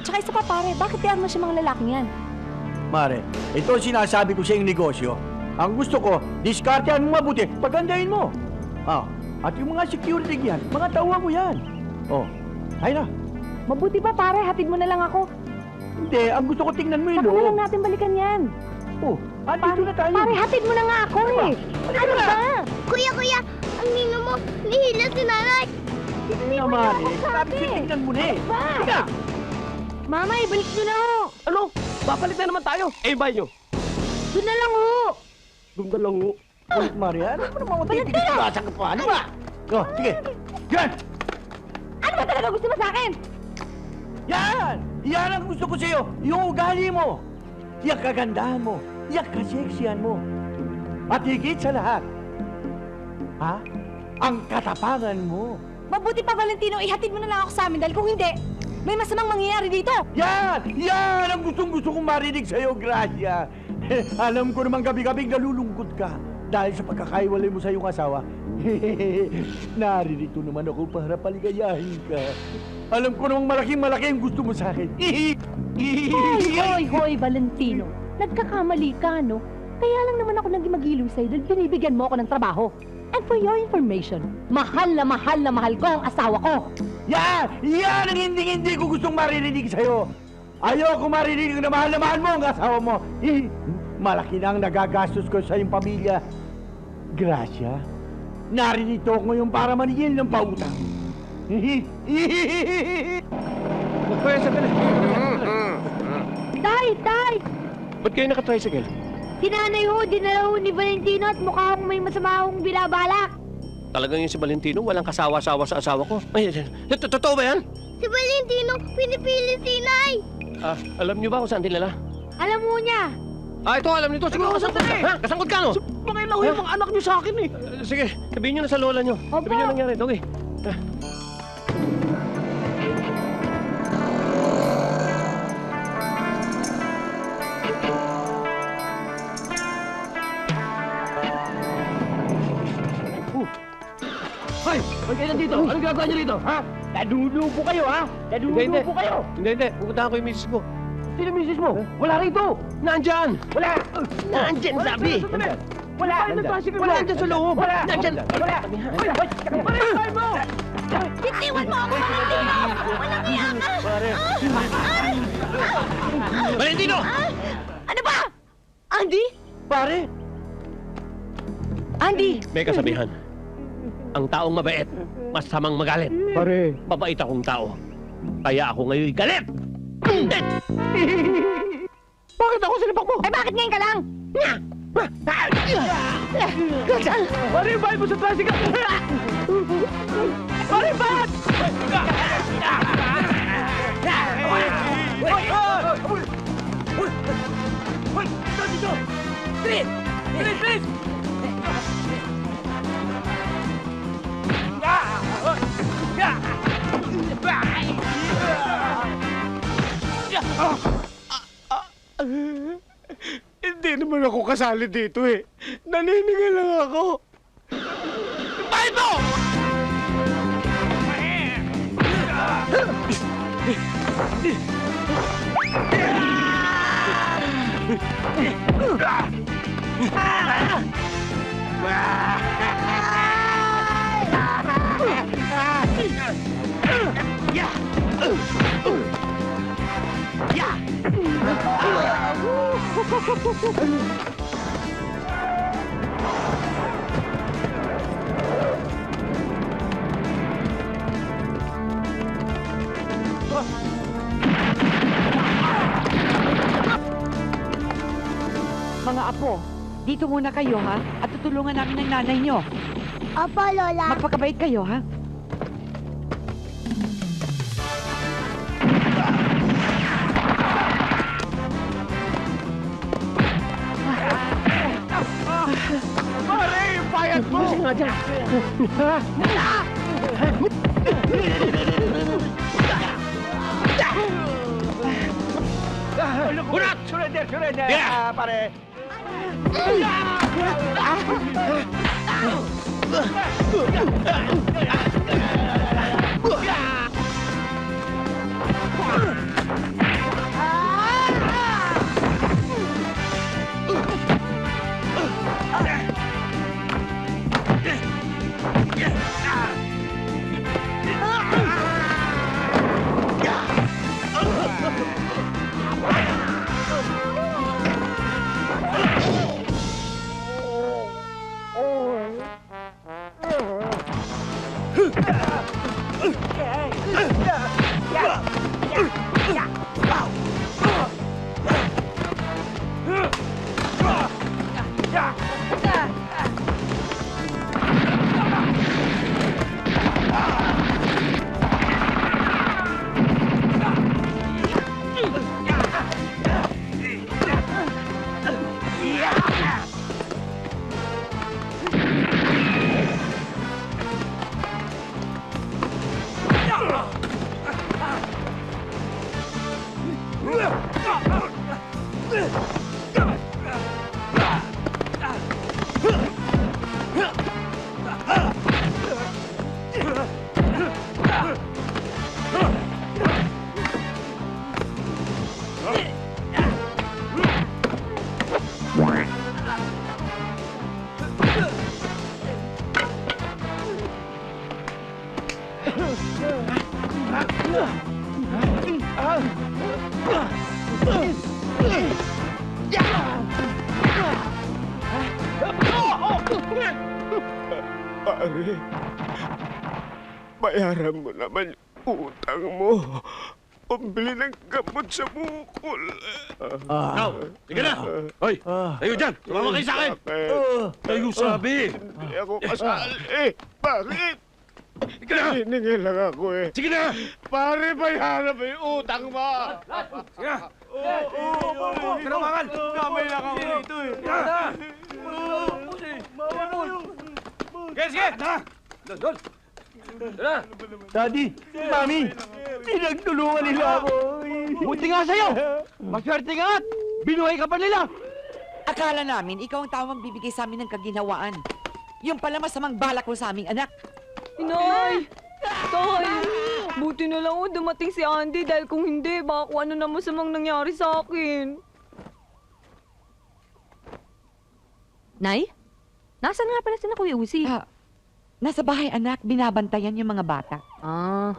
Tsaka isa pa pare, bakit tiyan mo siya mga lalaking yan? Mare, ito ang sinasabi ko sa iyong negosyo. Ang gusto ko, diskartehan mo mabuti, pagandahin mo. At yung mga security yan, mga tauhan mo yan. Ay na. Mabuti pa pare, hatid mo na lang ako. Hindi, ang gusto ko tingnan mo yun, Saka na lang natin balikan yan. andito na tayo. Pare, hatid mo na nga ako eh. Ano ba? Kuya, ang nino mo, nihila si nanay. Hindi na, Mare. Sabi ko, tingnan mo na eh. Teka. Mama, ibalik nyo na ho. Ano? Babalik na naman tayo. Eh, ba nyo? Doon na lang ho. Doon ka lang mo. Ulit, Mare. Ano mo naman matitigas ka pa? Ano ba? Sige. Yan! Ano ba talaga gusto mo sa akin? Yan! Yan ang gusto ko sa'yo. Yung ugali mo. Yung kagandahan mo. Yung kaseksiyan mo. At higit sa lahat. Ang katapangan mo. Mabuti pa Valentino, ihatid mo na lang ako sa amin dahil kung hindi, may masamang mangyayari dito. Yan! Yan ang gustong-gusto kong marinig sa'yo, Gracia. Alam ko naman gabi-gabing nalulungkot ka dahil sa pagkakaiwalay mo sa iyong asawa. Naririto naman ako para paligayahin ka. Alam ko namang malaking-malaki ang gusto mo sa akin. Hoy, Valentino. Nagkakamali ka, no? Kaya lang naman ako naging magiliw sa'yo dahil binibigyan mo ako ng trabaho. And for your information, mahal na mahal ko ang asawa ko. Yan! Yan ang hindi ko gustong maririnig sa'yo. Ayoko maririnig na mahal mo ang asawa mo. Malaki na ang nagagastos ko sa iyong pamilya. Gracia, narinito ako ngayon para manigil ng pautang. Kuya, sandali. Tay! Ba't kayo naka-tricycle? Si nanay ho, dinala ho ni Valentino at mukha akong may masama akong binabalak. Talagang yung si Valentino, walang kasawa-sawa sa asawa ko. Ay, totoo ba yan? Si Valentino, pinipili si Nay. Alam niyo ba kung saan dinala? Alam mo niya. Ito, alam nito. Siguro kasangkot ka. Ha? Kasangkot ka, no? Pakailaw yung mga anak niyo sa akin eh. Sige, sabihin niyo na sa lola niyo. Sabihin niyo nangyari. Okay. Hoy! Hoy kayo nandito! Anong ginagawa niyo rito? Nadulubo kayo, ha? Nadulubo kayo! Hindi. Pupuntahan ko yung misis ko. Sino misis mo? Wala rito! Nandyan! Wala! Nandyan, sabi! Wala! Wala nandyan sa loob! Wala! Nandyan! Wala! Pare mo! Bitiwan mo ako, Valentino! Walang iya ka! Valentino! Ano ba? Andy? Pare! Andy! May kasabihan. Ang taong mabait, masamang magalit. Pare! Mabait akong tao. Kaya ako ngayon galit! Bakit ako sinipak mo? Eh bakit ngayon ka lang? Pare, bahay mo sa tricycle! Pare, ba't? Hoy! Dito! Bilis! Hindi naman ako kasali dito eh. Naninigal lang ako. Bakit mo? Mga apo, dito muna kayo ha, at tutulungan namin ng nanay nyo. Opo, Lola. Magpakabait kayo ha. Pare, bayad mo! Kasi nga dyan. Surrender! Yeah. Pare! Pare, bayaran mo naman yung utang mo. Pambili ng gamot sa bukol. Sige na! Hoy! Tayo dyan! Tumama kayo sa akin! Tayo sabi! Hindi ako kasali. Bakit? Sige na! Hiningi lang ako eh. Sige na! Pare, bayaran mo yung utang mo. Sige na! Pero mangal, kamay lang ako dito eh. Sige! Doon! Daddy, Mami, pinagtulungan nila ako. Buti nga sa'yo! Maswerte ka nga't binuhay ka pa nila! Akala namin, ikaw ang tawang bibigay sa amin ng kaginhawaan. Yung pala masamang balak mo sa aming anak. Inay! Tay! Buti na lang dumating si Andy dahil kung hindi, baka kung ano na masamang nangyari sa akin. Nay? Nasaan nga pala si na Kuya Uzi? Nasa bahay, anak. Binabantayan yung mga bata. Ah.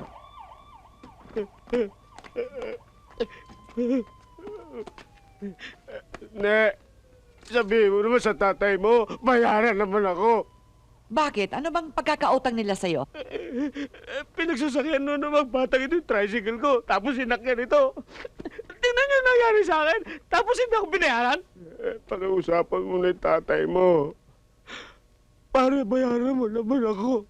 Ne, sabihin mo naman sa tatay mo, bayaran naman ako. Bakit? Ano bang pagkakautang nila sa'yo? Pinagsasakyan nun ng mga batang ito yung tricycle ko, tapos sinakyan ito. Tingnan niyo nangyari sa akin, tapos hindi ako binayaran. Pag-uusapan mo na yung tatay mo. Para bayaran mo naman ako.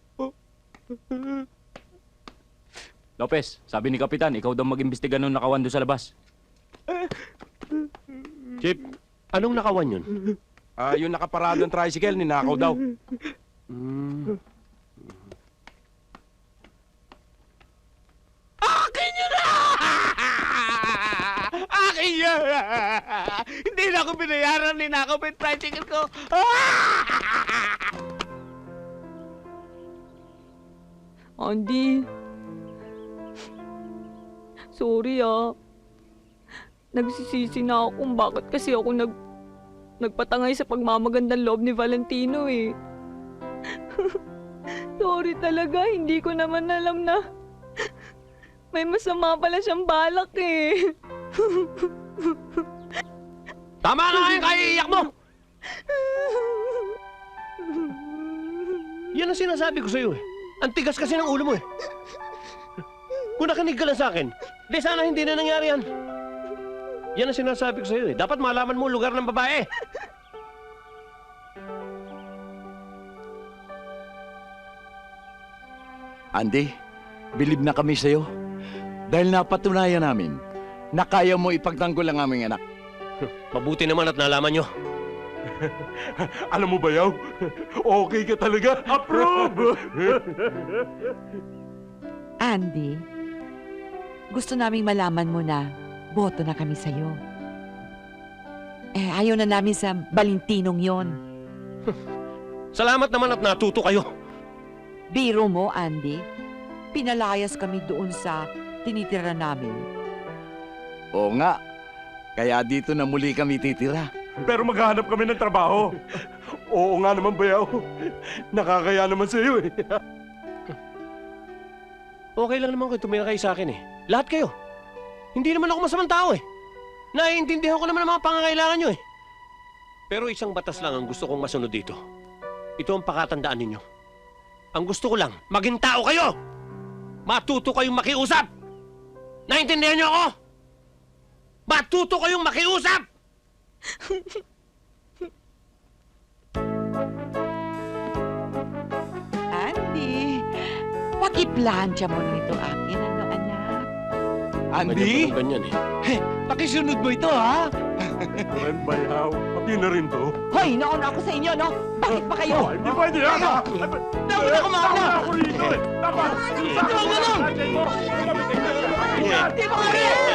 Lopez, sabi ni Kapitan, ikaw daw mag-imbestiga nung nakawan doon sa labas. Chip, anong nakawan yun? Yung nakaparadong tricycle, ninakaw daw. Akin yun na! Akin yun! Hindi na ako binayaran, ninakaw pa yung tricycle ko. Andy. Sorry Nagsisisi na ako kung bakit kasi ako nagpatangay sa pagmamagandang loob ni Valentino eh. Sorry talaga, hindi ko naman alam na may masama pala siyang balak eh. Tama na nga yung kaiiyak mo! Yan ang sinasabi ko sa'yo eh. Ang tigas kasi ng ulo mo eh. Kung nakinig ka lang sa akin, di sana hindi na nangyari yan. Yan ang sinasabi ko sa'yo eh. Dapat malaman mo ang lugar ng babae. Andy, bilib na kami sa'yo. Dahil napatunayan namin na kaya mo ipagtanggol ang aming anak. Mabuti naman at nalaman nyo. Alam mo ba, Yaw? Okay ka talaga. Approve! Andy, gusto naming malaman mo na boto na kami sa'yo. Ayaw na namin sa Balintinong yon. Salamat naman at natuto kayo. Biro mo, Andy. Pinalayas kami doon sa tinitira namin. Oo nga. Kaya dito na muli kami titira. Pero maghahanap kami ng trabaho. Oo nga naman, Bayaw. Nakakaya naman sa iyo eh. Okay lang naman kayo tumira kayo sa akin eh. Lahat kayo. Hindi naman ako masamang tao eh. Naiintindihan ko naman ang mga pangangailangan nyo eh. Pero isang batas lang ang gusto kong masunod dito. Ito ang pakatandaan ninyo. Ang gusto ko lang, maging tao kayo! Matuto kayong makiusap! Naintindihan nyo ako? Matuto kayong makiusap! Andy, pakiplansya mo nito akin, ano anak? Andy? Ganyan eh. Pakisunod mo ito, ha? Ren, Bayaw. Pati na rin to. Hoy, nauna ako sa inyo, no? Bakit pa kayo? Oh, hindi pwede yan. Dapat ako mauna! Tama ako rito eh. Tama. Hindi mo ganun! Hindi mo ganun!